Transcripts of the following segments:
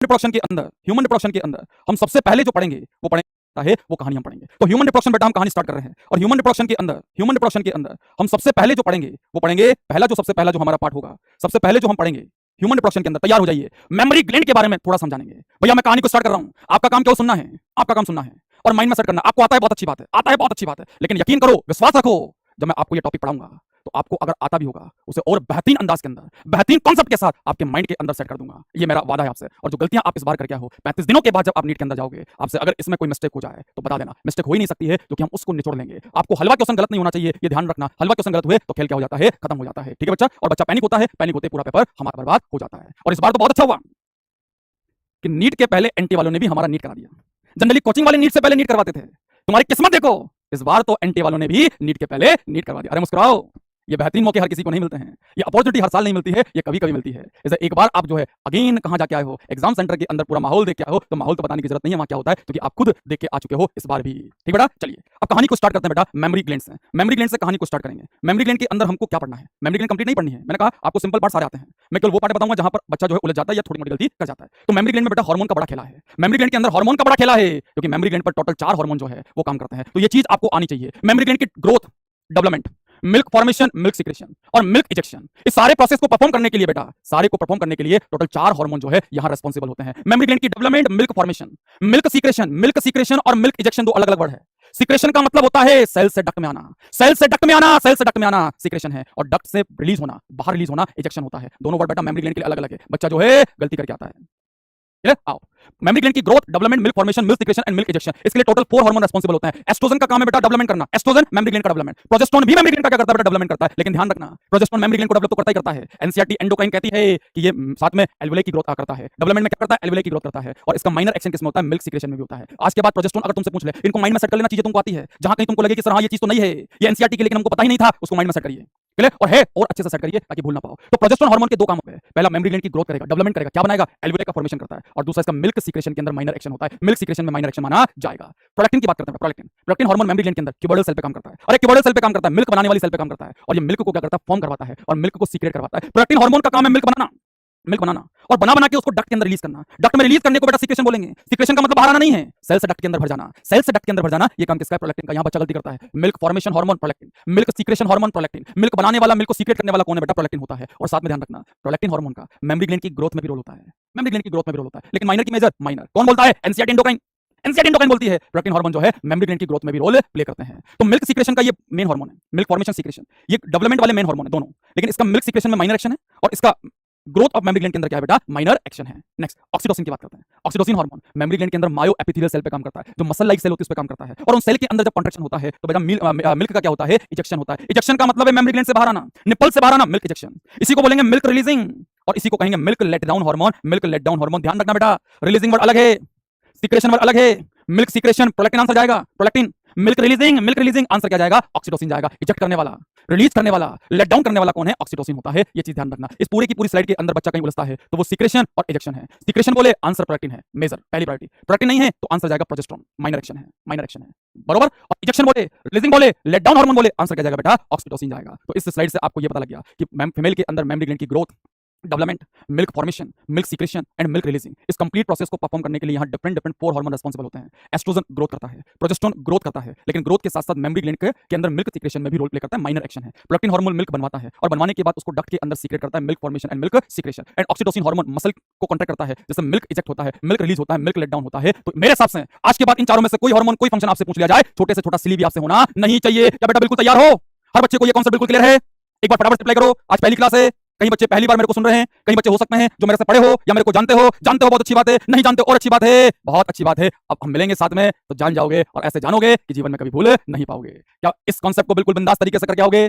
Reproduction के अंदर हम सबसे पहले जो पढ़ेंगे वो कहानी हम पढ़ेंगे। तो ह्यूमन रिप्रोडक्शन बेटा हम कहानी स्टार्ट कर रहे हैं और ह्यूमन रिप्रोडक्शन के अंदर हम सबसे पहले जो पढ़ेंगे वो पढ़ेंगे सबसे पहला जो हमारा पार्ट होगा, सबसे पहले जो हम पढ़ेंगे ह्यूमन रिप्रोडक्शन के अंदर, तैयार हो जाइए, मेमोरी ग्लैंड के बारे में थोड़ा समझाएंगे। भैया मैं कहानी को स्टार्ट कर रहा हूं, आपका काम केवल सुनना है, और माइंड में सेट करना। आपको आता है बहुत अच्छी बात है, लेकिन यकीन करो, विश्वास रखो, जब मैं आपको ये टॉपिक पढ़ाऊंगा तो आपको अगर आता भी होगा उसे और बेहतरीन अंदाज के अंदर, बेहतरीन कॉन्सेप्ट के साथ आपके माइंड के अंदर सेट कर दूंगा। ये मेरा वादा है आपसे। और जो गलतियां आप इस बार करके हो 35 दिनों के बाद जब आप नीट के अंदर जाओगे, आपसे अगर इसमें कोई मिस्टेक हो जाए तो बता देना। मिस्टेक हो ही नहीं सकती है क्योंकि हम उसको निचोड़ लेंगे। आपको हलवा क्वेश्चन गलत नहीं होना चाहिए, ये ध्यान रखना। हलवा क्वेश्चन गलत हुए तो खेल क्या हो जाता है, खत्म हो जाता है। ठीक है बच्चा? और बच्चा पैनिक होता है, पैनिक होते पूरा पेपर हमारा बर्बाद हो जाता है। और इस बार तो बहुत अच्छा हुआ कि नीट के पहले एनटी वालों ने भी हमारा नीट करा दिया। जनरली कोचिंग वाले नीट से पहले नीट करवाते थे, तुम्हारी किस्मत देखो, इस बार तो एनटी वालों ने भी नीट के पहले नीट करवा दिया। अरे मुस्कुराओ, ये बेहतरीन मौके हर किसी को नहीं मिलते हैं, ये अपॉर्चुनिटी हर साल नहीं मिलती है, ये कभी कभी मिलती है। जैसे एक बार आप जो है अगेन कहां जाके आए हो, एग्जाम सेंटर के अंदर पूरा माहौल देख के आए हो, तो माहौल तो बताने की जरूरत नहीं है वहां क्या होता है, क्योंकि आप खुद देख के आ चुके हो इस बार भी। ठीक बेटा? चलिए अब कहानी को स्टार्ट करते हैं बेटा मेमोरी ग्लैंड से। मेमोरी ग्लैंड से कहानी को स्टार्ट करेंगे। मेमोरी ग्लैंड के अंदर हमको क्या पढ़ना है? मेमोरी ग्लैंड कंप्लीट नहीं पढ़नी है, मैंने कहा आपको सिंपल पार्ट सारे आते हैं। मैं केवल वो पार्ट बताऊंगा जहां पर बच्चा जो है उलझ जाता है या थोड़ी मोटी गलती कर जाता है। तो मेमोरी ग्लैंड में बेटा हार्मोन का बड़ा खेला है। मेमोरी ग्लैंड के अंदर हार्मोन का बड़ा खेला है, क्योंकि मेमोरी ग्लैंड पर टोटल 4 हार्मोन जो है वो काम करते हैं। तो ये चीज आपको आनी चाहिए। मेमोरी ग्लैंड की growth, development, milk formation, milk secretion और मिल्क इजेक्शन, इस सारे प्रोसेस को परफॉर्म करने के लिए बेटा, सारे को परफॉर्म करने के लिए टोटल 4 हार्मोन जो है यहां रिस्पांसिबल होते हैं। मेमोरी ग्लैंड की development, milk formation, milk secretion और मिल्क इजेक्शन दो अलग अलग वर्ड है। सिक्रेशन का मतलब होता है सेल से डक्ट में आना, सेल से डक्ट में आना सिक्रेशन है, और डक्ट से रिलीज होना, बाहर रिलीज होना इजेक्शन होता है। दोनों वर्ड बेटा मेमोरी ग्लैंड के लिए अलग अलग है। बच्चा जो है गलती करके आता है। आओ, मेमोरी ग्लैंड की growth, development, milk formation, milk secretion and milk ejection, इसके लिए टोटल 4 हार्मोन रिस्पांसिबल होते हैं। एस्ट्रोजन का काम है बेटा डेवलपमेंट करना, एस्ट्रोजन मेमोरी ग्लैंड का डेवलपमेंट। प्रोजेस्टेरोन भी मेमोरी ग्लैंड का क्या करता है बेटा, डेवलपमेंट करता है। लेकिन ध्यान रखना, प्रोजेस्टेरोन मेमोरी ग्लैंड को डेवलप तो करता ही करता है। एनसीईआरटी एंडोक्राइन कहती है कि ये साथ में एल्वेओलाई की ग्रोथ करता है। डेवलपमेंट में क्या करता है? एल्वेओलाई की ग्रोथ करता है। और इसका माइनर एक्शन किसमें होता है? मिल्क सिक्रेशन में भी होता है। आज के बाद प्रोजेस्टेरोन अगर तुमसे पूछ ले, इनको माइंड में सेट कर लेना, चीजें तुमको आती है। जहां कहीं तुमको लगे कि सर हां ये चीज तो नहीं है, ये एनसीईआरटी के, लेकिन हमको पता ही नहीं था, उसको माइंड में सेट करिए। क्लियर? और है और अच्छे से सेट करिए ताकि भूल ना पाओ। तो प्रोजेस्टेरोन हार्मोन के दो काम होते हैं। पहला मेमोरी ग्लैंड की ग्रोथ करेगा, डेवलपमेंट करेगा, क्या बनाएगा? एल्वेओलाई का फॉर्मेशन करता है। और दूसरा इसका मिल्क सिक्रेशन के अंदर माइनर एक्शन होता है। मिल्क सिक्रेशन में माइनर एक्शन माना जाएगा। प्रोलैक्टिन की बात करते हैं। प्रोलैक्टिन हार्मोन मेमोरी ग्लैंड के अंदर क्यूबोइडल सेल पे काम करता है। और एक क्यूबोइडल सेल पे काम करता है, मिल्क बनाने वाली सेल पे काम करता है। और ये मिल्क को क्या करता है? फॉर्म करवाता है और मिल्क को सीक्रेट करवाता है। प्रोलैक्टिन हार्मोन का काम है मिल्क बनाना और बना के उसको डक्ट के अंदर रिलीज करना। डक्ट में रिलीज करने को बेटा सिक्रेशन बोलेंगे। सिक्रेशन का मतलब बाहर आना नहीं है, सेल से डक्ट के अंदर भर जाना। ये काम किसका है? प्रोलैक्टिन का। यहां बच्चा गलती करता है। Milk formation hormone prolactin, milk secretion hormone prolactin. Milk बनाने वाला, मिल्क को सीक्रेट करने वाला कौन है बेटा? प्रोलैक्टिन होता है। और साथ में ध्यान रखना, प्रोलैक्टिन हार्मोन का मेमोरी ग्लैंड की ग्रोथ में भी रोल होता है। लेकिन माइनर की मेजर, माइनर कौन बोलता है? एनसीईआरटी एंडोक्राइन बोलती है। प्रोलैक्टिन हार्मोन जो है मेमोरी ग्लैंड की ग्रोथ में भी रोल प्ले करते हैं। तो मिल्क सिक्रेशन का ये मेन हार्मोन है, मिल्क फॉर्मेशन सिक्रेशन, ये डेवलपमेंट वाले मेन हार्मोन है दोनों। लेकिन इसका मिल्क सिक्रेशन में माइनर एक्शन है और इसका ग्रोथ ऑफ मेमोरी ग्लैंड के अंदर क्या है बेटा? माइनर एक्शन है। नेक्स्ट ऑक्सीटोसिन की बात करते हैं। ऑक्सीटोसिन हार्मोन मेमोरी ग्लैंड के अंदर मायो एपिथेलियल सेल पे काम करता है, जो मसल लाइक सेल होती है उस पे काम करता है। और उन सेल के अंदर जब कॉन्ट्रैक्शन होता है तो बेटा मिल्क का क्या होता है? इजेक्शन होता है। इजेक्शन का मतलब है मेमोरी ग्लैंड से बाहर आना, निप्पल से बाहर आना, मिल्क इजेक्शन। इसी को बोलेंगे मिल्क रिलीजिंग और इसी को कहेंगे मिल्क लेट डाउन हार्मोन। ध्यान रखना बेटा, रिलीजिंग वर्ड अलग है, सिक्रेशन वर्ड अलग है। मिल्क सिक्रेशन प्रोलैक्टिन आंसर जाएगा, प्रोलैक्टिन। मिल्क रिलीजिंग आंसर क्या जाएगा? ऑक्सीटोसिन जाएगा। इजेक्ट करने वाला, रिलीज करने वाला, लेट डाउन करने वाला कौन है? ऑक्सीटोसिन होता है। ये चीज ध्यान रखना। इस पूरी की पूरी स्लाइड के अंदर बच्चा कहीं उलझता है तो वो सिक्रेशन और इजेक्शन है। सिक्रेशन बोले आंसर प्रोलैक्टिन है, मेजर पहली प्रायोरिटी। प्रोलैक्टिन नहीं है तो आंसर जाएगा प्रोजेस्टेरोन, माइनर एक्शन है। बरोबर? और इजेक्शन बोले, रिलीजिंग बोले, लेट डाउन हार्मोन बोले, आंसर क्या जाएगा बेटा? ऑक्सीटोसिन जाएगा। तो इस स्लाइड से आपको ये पता लग गया कि फीमेल के अंदर मेमोरी ग्लैंड की growth, development, milk formation, milk secretion and milk releasing, इस कंप्लीट प्रोसेस को परफॉर्म करने के लिए यहां डिफरेंट 4 हार्मोन रिस्पांसिबल होते हैं। एस्ट्रोजन ग्रोथ करता है, प्रोजेस्टेरोन ग्रोथ करता है, लेकिन ग्रोथ के साथ साथ मेमोरी ग्लैंड के अंदर मिल्क सिक्रेशन में भी रोल प्ले करता है, माइनर एक्शन है। प्रोलैक्टिन हार्मोन मिल्क बनवाता है और बनवाने के बाद उसको डक्ट के अंदर सीक्रेट करता है, milk formation and milk secretion. And oxytocin hormone muscle को कॉन्ट्रैक्ट करता है, जैसे मिल्क इजेक्ट होता है, मिल्क रिलीज होता है, मिल्क लेट डाउन होता है। तो मेरे हिसाब से आज के बाद इन चारों में से कोई हार्मोन, कोई फंक्शन आपसे पूछ लिया जाए, छोटे से छोटा सिली भी आपसे होना नहीं चाहिए। क्या बेटा बिल्कुल तैयार हो? हर बच्चे को ये कॉन्सेप्ट बिल्कुल क्लियर है? एक बार फटाफट अप्लाई करो। आज पहली क्लास है, कई बच्चे पहली बार मेरे को सुन रहे हैं, कई बच्चे हो सकते हैं जो मेरे से पढ़े हो या मेरे को जानते हो बहुत अच्छी बात है, नहीं जानते और अच्छी बात है, बहुत अच्छी बात है। अब हम मिलेंगे साथ में तो जान जाओगे और ऐसे जानोगे कि जीवन में कभी भूल नहीं पाओगे। क्या इस कॉन्सेप्ट को बिल्कुल बिंदास तरीके से करके आओगे?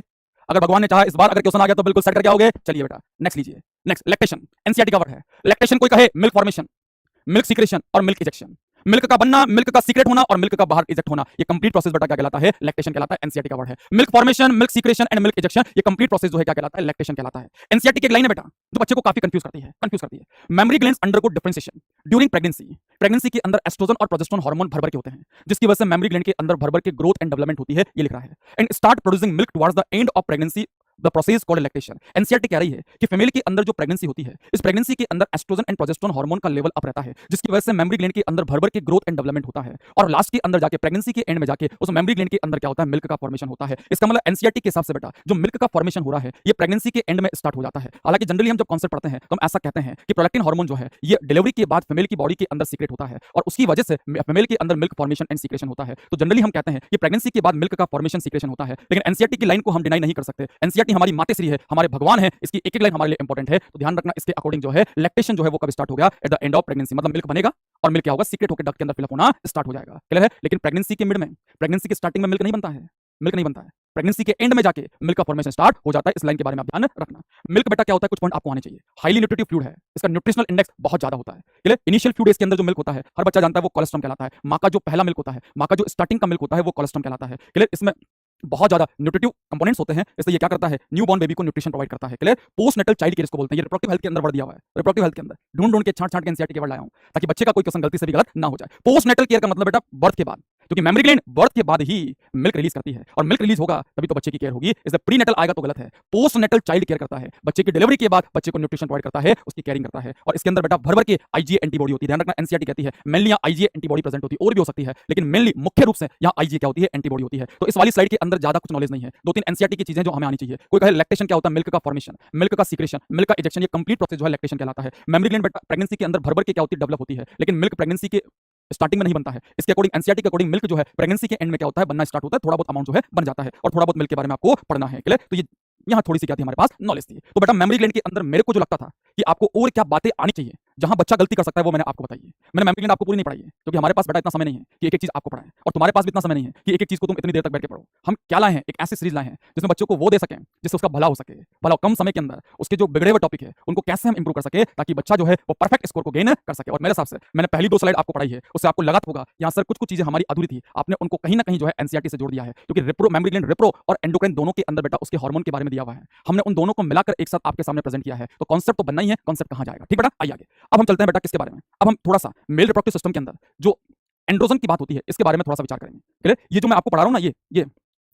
अगर भगवान ने चाहा इस बार अगर क्वेश्चन आ गया तो बिल्कुल सेट करके आओगे। चलिए बेटा नेक्स्ट लीजिए। नेक्स्ट लैक्टेशन, एनसीईआरटी का वर्ड है। लैक्टेशन कोई कहे मिल्क फॉर्मेशन, मिल्क सिक्रेशन और मिल्क इजेक्शन, मिल्क का बनना, मिल्क का सीक्रेट होना और मिल्क का बाहर इजेक्ट होना, ये कंप्लीट प्रोसेस बेटा क्या कहलाता है? लैक्टेशन कहलाता है। एनसीईआरटी का वर्ड है। Milk formation, milk secretion and milk ejection, ये कंप्लीट प्रोसेस जो है क्या कहलाता है? लैक्टेशन कहलाता है। एनसीईआरटी की एक लाइन है बेटा जो बच्चे को काफी कंफ्यूज करती है। Mammary glands undergo differentiation during pregnancy के अंदर एस्ट्रोजन और प्रोजेस्टेरोन हार्मोन भर के होते हैं, जिसकी वजह से मेमोरी ग्लैंड के अंदर भर के ग्रोथ एंड डेवलपमेंट होती है, ये लिख रहा है। And start producing milk towards the end of pregnancy the process called lactation. NCERT कह रही है कि फीमेल के अंदर जो प्रेगनेंसी होती है, इस प्रेगनेंसी के अंदर एस्ट्रोजन एंड प्रोजेस्टेरोन हार्मोन का लेवल अप रहता है, जिसकी वजह से मेमोरी ग्लैंड के अंदर भर के ग्रोथ एंड डेवलपमेंट होता है, और लास्ट के अंदर जाके प्रेगनेंसी के एंड में जाके उस मेमोरी ग्लैंड के अंदर क्या होता है, मिल्क का फॉर्मेशन होता है। इसका मतलब एनसीईआरटी के हिसाब से बेटा जो मिल्क का फॉर्मेशन हो रहा है ये प्रेगनेंसी के एंड में स्टार्ट हो जाता है। हालांकि जनरली हम जब कॉन्सेप्ट पढ़ते हैं तो हम ऐसा कहते हैं कि प्रोलैक्टिन हार्मोन जो है ये डिलीवरी के बाद फीमेल की बॉडी के अंदर सीक्रेट होता है और उसकी वजह से फीमेल के अंदर मिल्क फॉर्मेशन एंड सीक्रेशन होता है। तो जनरली हम कहते हैं कि प्रेगनेंसी के बाद मिल्क का फॉर्मेशन सीक्रेशन होता है, लेकिन एनसीईआरटी की लाइन को हम डिनाई नहीं कर सकते। एनसीईआरटी हमारी मातेश्री है, हमारे भगवान है, इसकी एक एक लाइन हमारे लिए इंपॉर्टेंट है। तो ध्यान रखना इसके अकॉर्डिंग जो है लैक्टेशन जो है वो कब स्टार्ट हो गया, at the end of pregnancy. मतलब मिल्क बनेगा और मिल्क क्या होगा, सीक्रेट होकर डक्ट के अंदर फिलअप होना स्टार्ट हो जाएगा। क्लियर है? लेकिन प्रेगनेंसी के मिड में, प्रेगनेंसी के स्टार्टिंग में मिल्क नहीं बनता है, मिल्क नहीं बनता है। प्रेगनेंसी के एंड में जाके मिल्क का फॉर्मेशन स्टार्ट हो जाता है। इस लाइन के बारे में आप ध्यान रखना। मिल्क बेटा क्या होता है, कुछ पॉइंट आपको आने चाहिए। हाईली न्यूट्रिटिव फ्लूइड है, इसका न्यूट्रिशनल इंडेक्स बहुत ज्यादा होता है। क्लियर? इनिशियल फ्लूइड इसके अंदर जो मिल्क होता है हर बच्चा जानता है वो कोलेस्ट्रॉम कहलाता है। माँ का जो पहला मिल्क होता है, माँ का जो स्टार्टिंग का मिल्क होता है वो कोलेस्ट्रॉम कहलाता है। क्लियर? इसमें बहुत ज्यादा न्यूट्रिटिव कंपोनेंट्स होते हैं, इसलिए ये क्या करता है, न्यू बॉर्न बेबी को न्यूट्रिशन प्रोवाइड करता है। Clear? Postnatal child care इसको बोलते हैं। ये रिप्रोडक्टिव हेल्थ के अंदर वर्ड दिया हुआ है, रिप्रोडक्टिव हेल्थ के अंदर ढूंढ के छांट के एनसीईआरटी के वर्ड लाया हूं ताकि बच्चे का कोई क्वेश्चन गलती से भी गलत ना हो जाए। पोस्ट नेटल केयर का मतलब बेटा बर्थ के बाद, क्योंकि मेमोरी ग्लैंड बर्थ के बाद ही मिल्क रिलीज करती है और मिल्क रिलीज होगा तभी तो बच्चे की केयर होगी। इसलिए प्री नेटल आएगा तो गलत है। पोस्ट नेटल चाइल्ड केयर करता है, बच्चे की डिलीवरी के बाद बच्चे को न्यूट्रिशन प्रोवाइड करता है, उसकी केयरिंग करता है। और इसके अंदर बेटा भर के आईजीए एंटीबॉडी होती है। ध्यान रखना एनसीईआरटी कहती है मेनली यहाँ आईजीए एंटीबॉडी प्रेजेंट होती है, और भी हो सकती है लेकिन मेनली मुख्य रूप से यहाँ आईजीए क्या होती है, एंटीबॉडी होती है। तो इस वाली स्लाइड के अंदर ज्यादा कुछ नॉलेज नहीं है, दो तीन एनसीईआरटी की चीजें जो हमें आनी चाहिए। कोई कहे लैक्टेशन क्या होता है, मिल्क का फॉर्मेशन, मिल्क का सीक्रेशन, मिल्क का इजेक्शन, ये कंप्लीट प्रोसेस जो है लैक्टेशन कहलाता है। मेमोरी ग्लैंड बेटा प्रेगनेंसी के अंदर भर के क्या होती है, डेवलप होती है, लेकिन मिल्क प्रेगनेंसी के स्टार्टिंग में नहीं बनता है। इसके अकॉर्डिंग एनसीईआरटी के अकॉर्डिंग मिल्क जो है प्रेगनेंसी के एंड में क्या होता है, बनना स्टार्ट होता है। थोड़ा बहुत अमाउंट जो है बन जाता है और थोड़ा बहुत मिल्क के बारे में आपको पढ़ना है। क्लियर? तो ये यहाँ थोड़ी सी क्या थी हमारे पास नॉलेज थी। तो बेटा मेमोरी ग्लैंड के अंदर मेरे को जो लगता था कि आपको और क्या बातें आनी चाहिए जहां बच्चा गलती कर सकता है वो मैंने आपको बताई है। मैंने मेमोरी ग्लैंड आपको पूरी नहीं पढ़ाई है क्योंकि हमारे पास बेटा इतना समय नहीं है कि एक एक चीज आपको पढ़ाएं, और तुम्हारे पास भी इतना समय नहीं है कि एक एक चीज को तुम इतनी देर तक बैठ के पढ़ो। हम क्या लाए हैं, एक ऐसी सीरीज लाए हैं जिसमें बच्चों को वो दे सकें जिससे उसका भला हो सके, भला कम समय के अंदर उसके जो बिगड़े हुए टॉपिक है उनको कैसे हम इंप्रूव कर सके ताकि बच्चा जो है वो परफेक्ट स्कोर को गेन कर सके। और मेरे हिसाब से मैंने पहली 2 स्लाइड आपको पढ़ाई है, उससे आपको लगा होगा यहाँ सर कुछ चीजें हमारी अधूरी थी, आपने उनको कहीं ना कहीं जो है एनसीईआरटी से जोड़ दिया है। क्योंकि रिप्रो मेमोरी ग्लैंड, रिप्रो और एंडोक्राइन दोनों के अंदर बेटा उसके हार्मोन के बारे में दिया हुआ है, हमने उन दोनों को मिलाकर एक साथ आपके सामने प्रेजेंट किया है। तो कॉन्सेप्ट तो बनना ही है, कॉन्सेप्ट कहां जाएगा। ठीक बेटा, आइए आगे। अब हम चलते हैं बेटा किसके बारे में, अब हम थोड़ा सा मेल रिप्रोडक्टिव सिस्टम के अंदर जो एंड्रोजन की बात होती है इसके बारे में थोड़ा सा विचार करेंगे। क्लियर? ये जो मैं आपको पढ़ा रहा हूं ना, ये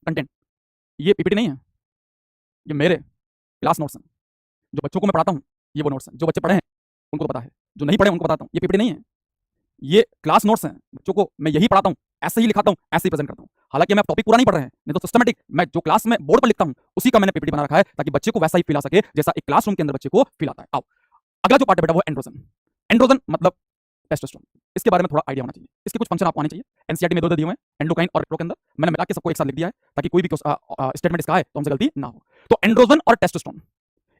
कंटेंट, ये पीपीटी नहीं है, ये मेरे क्लास नोट्स हैं। जो बच्चों को मैं पढ़ाता हूं ये वो नोट्स हैं। जो बच्चे पढ़े हैं उनको तो पता है, जो नहीं पढ़े उनको बताता हूं। ये पीपीटी नहीं है, ये क्लास नोट्स हैं। बच्चों को मैं यही पढ़ाता हूं, ऐसे ही लिखाता हूं, ऐसे ही प्रेजेंट करता हूं। हालांकि मैं टॉपिक पूरा नहीं पढ़ रहे हैं, नहीं तो सिस्टमैटिक मैं जो क्लास में बोर्ड पर लिखता हूं उसी का मैंने पीपीटी बना रखा है ताकि बच्चे को वैसा ही फील आ सके जैसा एक क्लासरूम के अंदर बच्चे को फील आता है। आओ अगला जो पार्ट है बेटा वो एंड्रोजन। एंड्रोजन मतलब टेस्टोस्टेरोन। इसके बारे में थोड़ा आइडिया होना चाहिए, इसके कुछ फंक्शन आपको आने चाहिए। एनसीईआरटी में 2 दिए हुए हैं, एंडोक्राइन और रिप्रो के अंदर मैंने मिला के सबको एक साथ लिख दिया है ताकि कोई भी स्टेटमेंट इसका आए तो हमसे गलती ना हो। तो एंड्रोजन और टेस्टोस्टेरोन,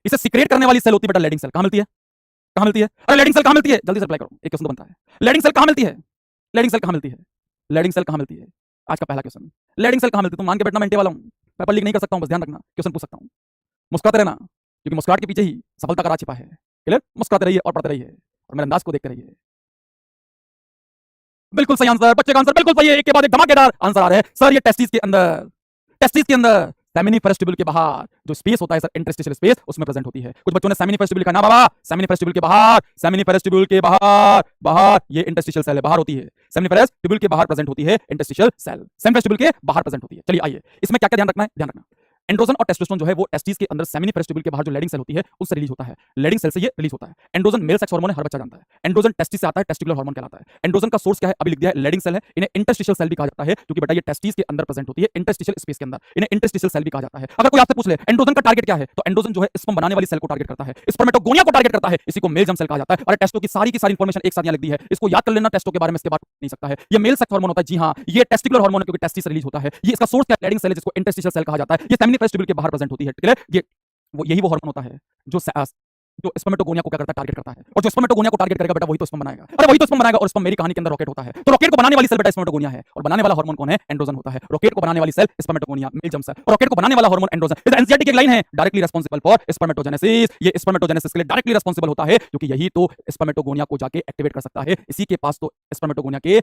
इसे सीक्रेट करने वाली सेल होती है बेटा लेडिंग सेल। कहां मिलती है, कहां मिलती है? अरे लेडिंग सेल कहां मिलती है, जल्दी से रिप्लाई करो, एक क्वेश्चन तो बनता है। लेडिंग सेल कहां मिलती है, लेडिंग सेल कहां मिलती है, लेडिंग सेल कहां मिलती है? आज का पहला क्वेश्चन, लेडिंग सेल कहां मिलती है? तुम मान के बैठना, मैं इंटे वाला हूं, पेपर लीक नहीं कर सकता हूं, बस ध्यान रखना क्वेश्चन पूछ सकता हूं। मुस्कुराते रहना क्योंकि मुस्कुराहट के पीछे ही सफलता का राज छिपा है। क्लियर? मुस्कुराते रहिए और पढ़ते रहिए और मेरे अंदाज को देखते रहिए। बिल्कुल सही आंसर, बच्चे का आंसर बिल्कुल सही है। एक के बाद एक धमाकेदार आंसर आ रहे हैं सर। ये टेस्टिस के अंदर, टेस्टिस के अंदर सेमिनिफेरस ट्यूब्यूल के बाहर जो स्पेस होता है सर, इंटरस्टिशियल स्पेस, उसमें प्रेजेंट होती है। कुछ बच्चों ने सेमिनिफेरस ट्यूब्यूल लिखा ना बाबा, सेमिनिफेरस ट्यूब्यूल के बाहर, सेमिनिफेरस ट्यूब्यूल के बाहर, बाहर ये इंटरस्टिशियल सेल है, बाहर होती है। सेमिनिफेरस ट्यूब्यूल के बाहर प्रेजेंट होती है इंटरस्टिशियल सेल, सेमिनिफेरस ट्यूब्यूल के बाहर प्रेजेंट होती है। चलिए आइए, इसमें क्या क्या ध्यान रखना है, ध्यान रखना। एंड्रोजन और टेस्टोस्टेरोन जो है वो टेस्टिस के अंदर सेमिनिफेरस ट्यूब्यूल के बाहर जो लेडिंग सेल होती है उससे रिलीज होता है, लेडिंग सेल से ये रिलीज होता है। एंड्रोजन मेल सेक्स हार्मोन है, हर बच्चा जानता है। एंड्रोजन टेस्टिस से आता है, टेस्टिकुलर हार्मोन कहलाता है। एंड्रोजन का सोर्स क्या है, अभी लिख दिया है, लेडिंग सेल है। इन्हें इंटरस्टिशियल सेल भी कहा जाता है क्योंकि बेटा ये टेस्टिस के अंदर प्रेजेंट होती है, इंटरस्टिशियल स्पेस के अंदर, इन्हें इंटरस्टिशियल सेल भी कहा जाता है। अगर कोई आपसे पूछ ले एंड्रोजन का टारगेट क्या है, तो एंड्रोजन जो है स्पर्म बनाने वाली सेल को टारगेट करता है, स्पर्मेटोगोनिया को टारगेट करता है, इसी को मेल जर्म सेल कहा जाता है। और टेस्टो की सारी इंफॉर्मेशन एक साथ यहां लिख दी है, इसको याद कर लेना, टेस्टो के बारे में इसके बाद नहीं सकता है। ये मेल सेक्स हार्मोन होता है, जी हां, ये टेस्टिकुलर हार्मोन है क्योंकि टेस्टिस से रिलीज होता है। ये इसका सोर्स क्या है, लेडिंग सेल है जिसको इंटरस्टिशियल सेल कहा जाता है। ये सेमिनिफेरस ट्यूब्यूल के बाहर प्रेजेंट होती है। ठीक है, ये वो यही वो हार्मोन होता है जो स्पर्मेटोगोनिया को क्या करता है, टारगेट करता है। और जो स्पर्मेटोगोनिया को टारगेट करेगा बेटा वही तो स्पर्म बनाएगा। अरे वही तो स्पर्म बनाएगा, और स्पर्म मेरी कहानी के अंदर रॉकेट होता है। तो रॉकेट को बनाने वाली सेल बेटा स्पर्मेटोगोनिया है और बनाने वाला हार्मोन कौन है, एंड्रोजन होता है। रॉकेट को बनाने वाली cell spermatogonia, male germ cell, और रॉकेट को बनाने वाला हार्मोन एंड्रोजन। इस एनसीईआरटी की एक लाइन है, डायरेक्टली रिस्पांसिबल फॉर स्पर्मेटोजेनेसिस। ये स्पर्मेटोजेनेसिस के लिए डायरेक्टली रिस्पांसिबल होता है क्योंकि यही तो स्पर्मेटोगोनिया को जाके एक्टिवेट कर सकता है। इसी के पास तो स्पर्मेटोगोनिया के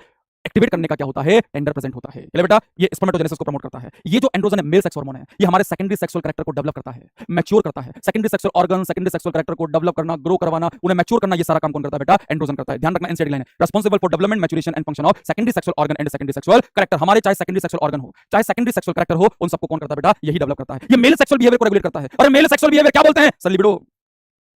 एक्टिवेट करने का क्या होता है, टेंडर प्रेजेंट होता है। चलिए बेटा, ये स्पर्मेटोजेनेसिस को प्रमोट करता है। ये जो एंड्रोजन है, मेल सेक्स हार्मोन है, ये हमारे सेकेंडरी सेक्सुअल कैरेक्टर को डेवलप करता है, मैच्योर करता है। Secondary sexual organ, secondary sexual character को डेवलप करना, ग्रो करवाना, उन्हें मैच्योर करना, ये सारा काम कौन करता है बेटा, एंड्रोजन करता है। ध्यान रखना, एनसीईआरटी लाइन है, responsible for development, maturation and function of secondary sexual organ and secondary sexual character. हमारे चाहे सेकेंडरी सेक्सुअल ऑर्गन हो, चाहे सेकेंडरी सेक्सुअल कैरेक्टर हो, उन सबको कौन करता है बेटा, यही डेवलप करता है। ये मेल सेक्सुअल बिहेवियर को रेगुलेट करता है। और मेल सेक्सुअल बिहेवियर क्या बोलते हैं सर, लिबिडो।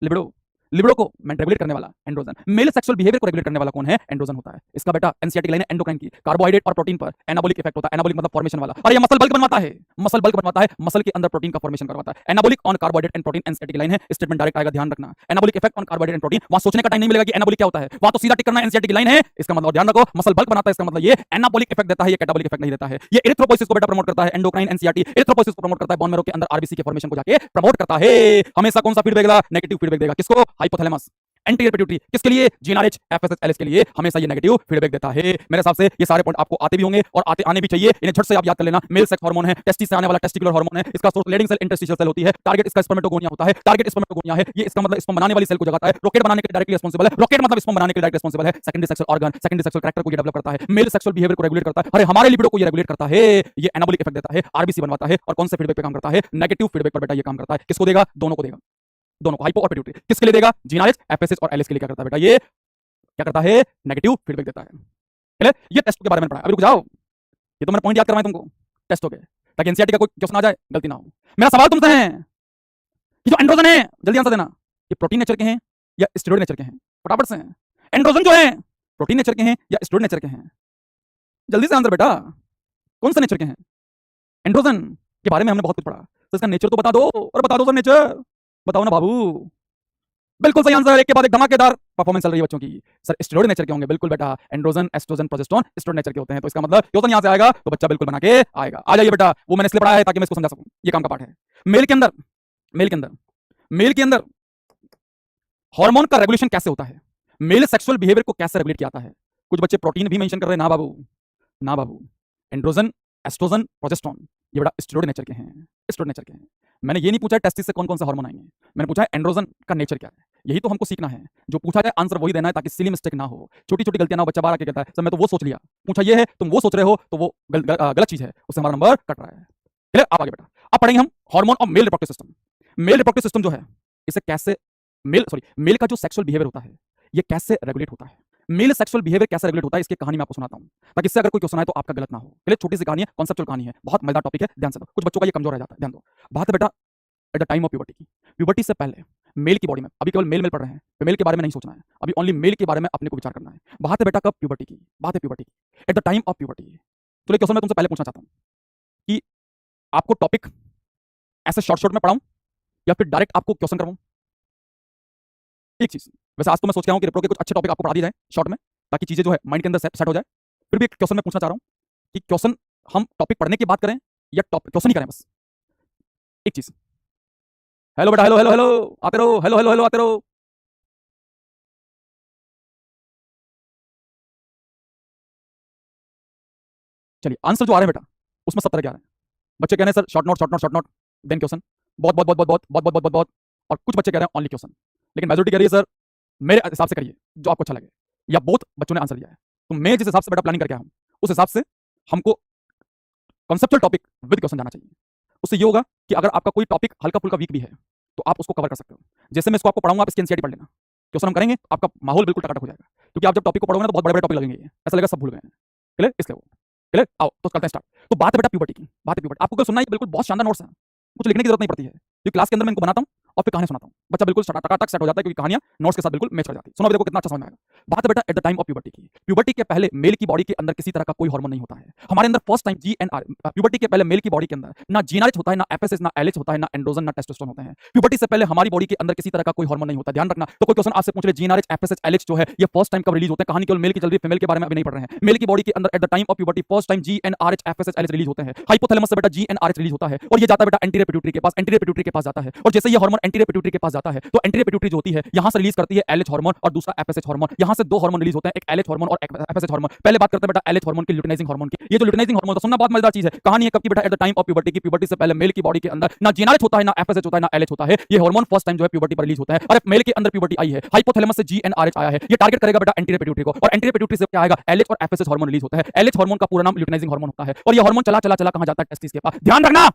लिबिडो, लिबिडो को रेगुलेट करने वाला एंड्रोजन, मेल सेक्सुअल बिहेवियर को रेगुलेट करने वाला कौन है, एंड्रोजन होता है। इसका बेटा एनसीईआरटी लाइन है, एंडोक्राइन की, कार्बोहाइड्रेट और प्रोटीन पर एनाबॉलिक इफेक्ट होता है। एनाबॉलिक मतलब फॉर्मेशन वाला, और ये मसल बल्क बनवाता है, मसल बल्क बनवाता है, मसल के अंदर प्रोटीन का फॉर्मेशन करवाता है। Anabolic on carbohydrate and protein, NCERT line है, स्टेटमेंट डायरेक्ट आएगा, ध्यान रखना। Anabolic effect on carbohydrate and protein, वहां सोचने का टाइम नहीं मिलेगा कि एनाबॉलिक क्या होता है, वहां तो सीधा टिक करना, एनसीईआरटी की लाइन है। इसका मतलब ध्यान रखो, मसल बल्क बनाता है, इसका मतलब ये एनाबॉलिक इफेक्ट देता है, ये कैटाबॉलिक इफेक्ट नहीं देता है। ये एरिथ्रोपोइसिस को बेटा प्रमोट करता है, एंडोक्राइन एनसीईआरटी एरिथ्रोपोइसिस को प्रमोट करता है, बोन मैरो के अंदर आरबीसी के फॉर्मेशन को जाके प्रमोट करता है। हमेशा कौन सा फीडबैक देगा, नेगेटिव फीडबैक देगा। किसको, हाइपोथैलेमस। एंटीरियर पिट्यूटरी किसके लिए, जीएनआरएच, एफएसएच, एलएच के लिए हमेशा ये नेगेटिव फीडबैक देता है। मेरे हिसाब से ये सारे पॉइंट आपको आते भी होंगे और आने भी चाहिए, इन्हें झट से आप याद कर लेना। मेल सेक्स हार्मोन है, टेस्टिस से आने वाला टेस्टिकुलर हार्मोन है, इसका source Leydig cell, interstitial cell होती है, टारगेट इसका स्पर्मेटोगोनिया होता है, टारगेट स्पर्मेटोगोनिया है, ये इसका मतलब स्पर्म बनाने वाली सेल को जगाता है, रॉकेट बनाने के डायरेक्टली रिस्पांसिबल है, रॉकेट मतलब स्पर्म बनाने के डायरेक्ट रिस्पांसिबल है। Secondary sexual organ, secondary sexual character को ये डेवलप करता है, मेल सेक्सुअल बिहेवियर को रेगुलेट करता है, अरे हमारे लिबिडो को ये रेगुलेट करता है, ये एनाबॉलिक इफेक्ट देता है, आरबीसी बनवाता है, और कौन से फीडबैक पे काम करता है, नेगेटिव फीडबैक पर बेटा ये काम करता है। किसको देगा, दोनों को देगा, दोनों को, हाइपो और पिट्यूटरी। किसके लिए देगा, जीएनआरएच, एफएसएच और एलएच के लिए क्या करता है बेटा, ये क्या करता है, नेगेटिव फीडबैक देता है। चलिए, ये टेस्ट के बारे में पढ़ा, अभी रुक जाओ, ये तो मैंने पॉइंट याद करवाया तुमको टेस्ट हो गए, ताकि एनसीईआरटी का कोई क्वेश्चन आ जाए गलती ना हो। मेरा सवाल तुमसे है कि जो एंड्रोजन है, जल्दी आंसर देना, ये प्रोटीन नेचर के हैं या स्टेरॉइड नेचर के हैं, फटाफट से। एंड्रोजन जो है प्रोटीन नेचर के हैं या स्टेरॉइड नेचर के हैं, जल्दी से आंसर बेटा, कौन से नेचर के हैं। एंड्रोजन के बारे में हमने बहुत कुछ पढ़ा, तो इसका नेचर तो बता दो, और बता दो सर नेचर, बताओ ना बाबू। बिल्कुल सही आंसर, एक के बाद एक धमाकेदार परफॉर्मेंस चल रही है बच्चों की। सर स्टेरॉइड नेचर के होंगे, बिल्कुल बेटा, androgen, estrogen, progesterone steroid nature के होते हैं। तो इसका मतलब क्वेश्चन यहां से आएगा तो बच्चा बिल्कुल बना के आएगा। आ जाइए बेटा, वो मैंने इसलिए पढ़ाया है ताकि मैं इसको समझा सकूं, ये काम का पार्ट है। मेल के अंदर, मेल के अंदर, मेल के अंदर हार्मोन का रेगुलेशन कैसे होता है, मेल सेक्सुअल बिहेवियर को कैसे रेगुलेट किया जाता है। कुछ बच्चे प्रोटीन भी मेंशन कर रहे हैं, ना बाबू, ना बाबू। एंड्रोजन, एस्ट्रोजन, प्रोजेस्टेरोन ये बड़ा स्टेरॉइड नेचर के हैं, स्टेरॉइड नेचर के हैं। मैंने ये नहीं पूछा टेस्टिस से कौन कौन से हार्मोन आएंगे, मैंने पूछा है एंड्रोजन का नेचर क्या है। यही तो हमको सीखना है, जो पूछा जाए आंसर वही देना है, ताकि सिली मिस्टेक ना हो, छोटी छोटी गलतियां ना हो। बच्चा बार आके कहता है सर मैं तो वो सोच लिया, पूछा ये है तुम वो सोच रहे हो, तो वो गलत चीज है, उससे हमारा नंबर कट रहा है। चलिए आप आगे बेटा, अब पढ़ेंगे हम hormone of male reproductive system. Male reproductive system जो है, इसे कैसे मेल का जो सेक्सुअल बिहेवियर होता है ये कैसे रेगुलेट होता है, मेल सेक्सुअल बिहेवियर कैसे रेगुलेट होता है, इसकी कहानी मैं आपको सुनाता हूं, ताकि इससे अगर कोई क्वेश्चन आए तो आपका गलत ना हो। चलिए, छोटी सी कहानी है, कॉन्सेप्चुअल कहानी है, बहुत मजेदार टॉपिक है, ध्यान से दो। कुछ बच्चों का ये कमजोर रह जाता है, ध्यान दो। बात है बेटा eight the time of puberty की, प्यूबर्टी से पहले मेल की बॉडी में, अभी केवल मेल पढ़ रहे हैं, फीमेल के बारे में नहीं सोचना है, अभी ओनली मेल के बारे में अपने को विचार करना है। बात है बेटा कब, प्यूबर्टी की, बात है प्यूबर्टी की, eight the time of puberty. तो क्वेश्चन मैं तुमसे पहले पूछना चाहता हूं कि आपको टॉपिक ऐसे शॉर्ट में पढ़ाऊं या फिर डायरेक्ट आपको क्वेश्चन करवाऊं। एक चीज, वैसे आज तो मैं सोच रहा हूं कि रिप्रो के कुछ अच्छे टॉपिक आपको पढ़ा दिए जाए शॉर्ट में, ताकि चीजें जो है माइंड के अंदर सेट हो जाए। फिर भी एक क्वेश्चन मैं पूछना चाह रहा हूं कि क्वेश्चन हम टॉपिक पढ़ने की बात करें या टॉपिक क्वेश्चन ही करें बस। एक चीज, हेलो बेटा, हेलो हेलो हेलो आते रहो, हेलो हेलो हेलो आते रहो। चलिए, आंसर जो आ रहे हैं बेटा उसमें 70 के आ रहे हैं। बच्चे कह रहे हैं sir short note, short note, short note, then question, बहुत बहुत बहुत बहुत बहुत बहुत बहुत बहुत बहुत, और कुछ बच्चे कह रहे हैं ओनली क्वेश्चन। लेकिन मेजोरिटी कह रही है सर मेरे हिसाब से करिए जो आपको अच्छा लगे, या बहुत बच्चों ने आंसर दिया है। तो मैं जिस हिसाब से बेटा प्लानिंग करके आया हूं, उस हिसाब से हमको कॉन्सेप्चुअल टॉपिक विद क्वेश्चन जाना चाहिए। उससे ये होगा कि अगर आपका कोई टॉपिक हल्का फुल्का वीक भी है तो आप उसको कवर कर सकते हो। जैसे मैं इसको आपको पढ़ाऊंगा, आप इसकी एनसीईआरटी पढ़ लेना, क्वेश्चन हम करेंगे तो आपका माहौल बिल्कुल टकाटक हो जाएगा, क्योंकि आप जब टॉपिक को पढ़ोगे ना तो बहुत बड़े बड़े टॉपिक लगेंगे, ऐसा लगेगा सब भूल गए हैं। क्लियर, इसलिए वो क्लियर। आओ तो करते हैं स्टार्ट। तो बात है बेटा प्यूबर्टी की, बात है प्यूबर्टी। आपको कल सुनना है, बिल्कुल बहुत शानदार नोट्स हैं, कुछ लिखने की जरूरत नहीं पड़ती है, क्योंकि क्लास के अंदर मैं इनको बनाता हूं और फिर कहानी सुनाता हूं, बच्चा बिल्कुल टकाटक सेट हो जाता है, क्योंकि कहानियां नोट्स के साथ बिल्कुल मैच कर जाती है। सुनो, देखो कितना अच्छा समझ में आएगा। बात है बेटा eight the time of puberty की, प्यूबर्टी के पहले मेल की बॉडी के अंदर किसी तरह का कोई हार्मोन नहीं होता है। हमारे अंदर फर्स्ट टाइम जीएनआर, प्यूबर्टी के पहले मेल की बॉडी के अंदर ना जीएनआरएच होता है, ना एफएसएच, ना एलएच होता है, ना एंड्रोजन, ना टेस्टोस्टेरोन होते हैं। प्यूबर्टी से पहले हमारी बॉडी के अंदर किसी तरह का कोई हार्मोन नहीं होता, ध्यान रखना। तो कोई क्वेश्चन आपसे पूछ ले जीएनआरएच, एफएसएच, एलएच जो है ये फर्स्ट टाइम कब रिलीज होते हैं, कहानी केवल मेल की चल रही है, फीमेल के बारे में अभी नहीं पढ़ रहे हैं। मेल की बॉडी के अंदर eight the time of puberty first time GnRH, FSH, LH release होते हैं। हाइपोथैलेमस से बेटा जीएनआरएच रिलीज होता है और ये जाता है बेटा एंटीरियर पिट्यूटरी के पास, एंटीरियर पिट्यूटरी के पास जाता है, और जैसे ये हार्मोन एंटीरियर पिट्यूटरी के पास जाता है तो एंटीरियर पिट्यूटरी जो होती है यहां से रिलीज करती है एलएच हार्मोन और दूसरा एफएसएच हार्मोन, यहां से दो हार्मोन रिलीज होते हैं, एक एलएच हार्मोन और एक एफएसएच हार्मोन। पहले बात करते हैं बेटा एलएच हार्मोन की, ल्यूटिनाइजिंग हार्मोन की। ये जो ल्यूटिनाइजिंग हार्मोन होता है, सुनना बहुत मजेदार चीज है। कहानी है कब की बेटा, eight the time of puberty की। प्यूबर्टी से पहले मेल की बॉडी के अंदर ना जीएनआरएच होता है, ना एफएसएच होता है, ना एलएच होता है। ये हार्मोन फर्स्ट टाइम जो है प्यूबर्टी पर रिलीज होता है। और मेल के अंदर प्यूबर्टी आई है, हाइपोथैलेमस से जीएनआरएच आया है। ये टारगेट करेगा बेटा एंटीरियर पिट्यूटरी को, और एंटीरियर पिट्यूटरी से क्या आएगा, एलएच और एफएसएच हार्मोन रिलीज होता है। एलएच हार्मोन का पूरा नाम ल्यूटिनाइजिंग हार्मोन होता है। और ये हार्मोन चला चला चला कहां जाता है, टेस्टिस के पास। ध्यान रखना,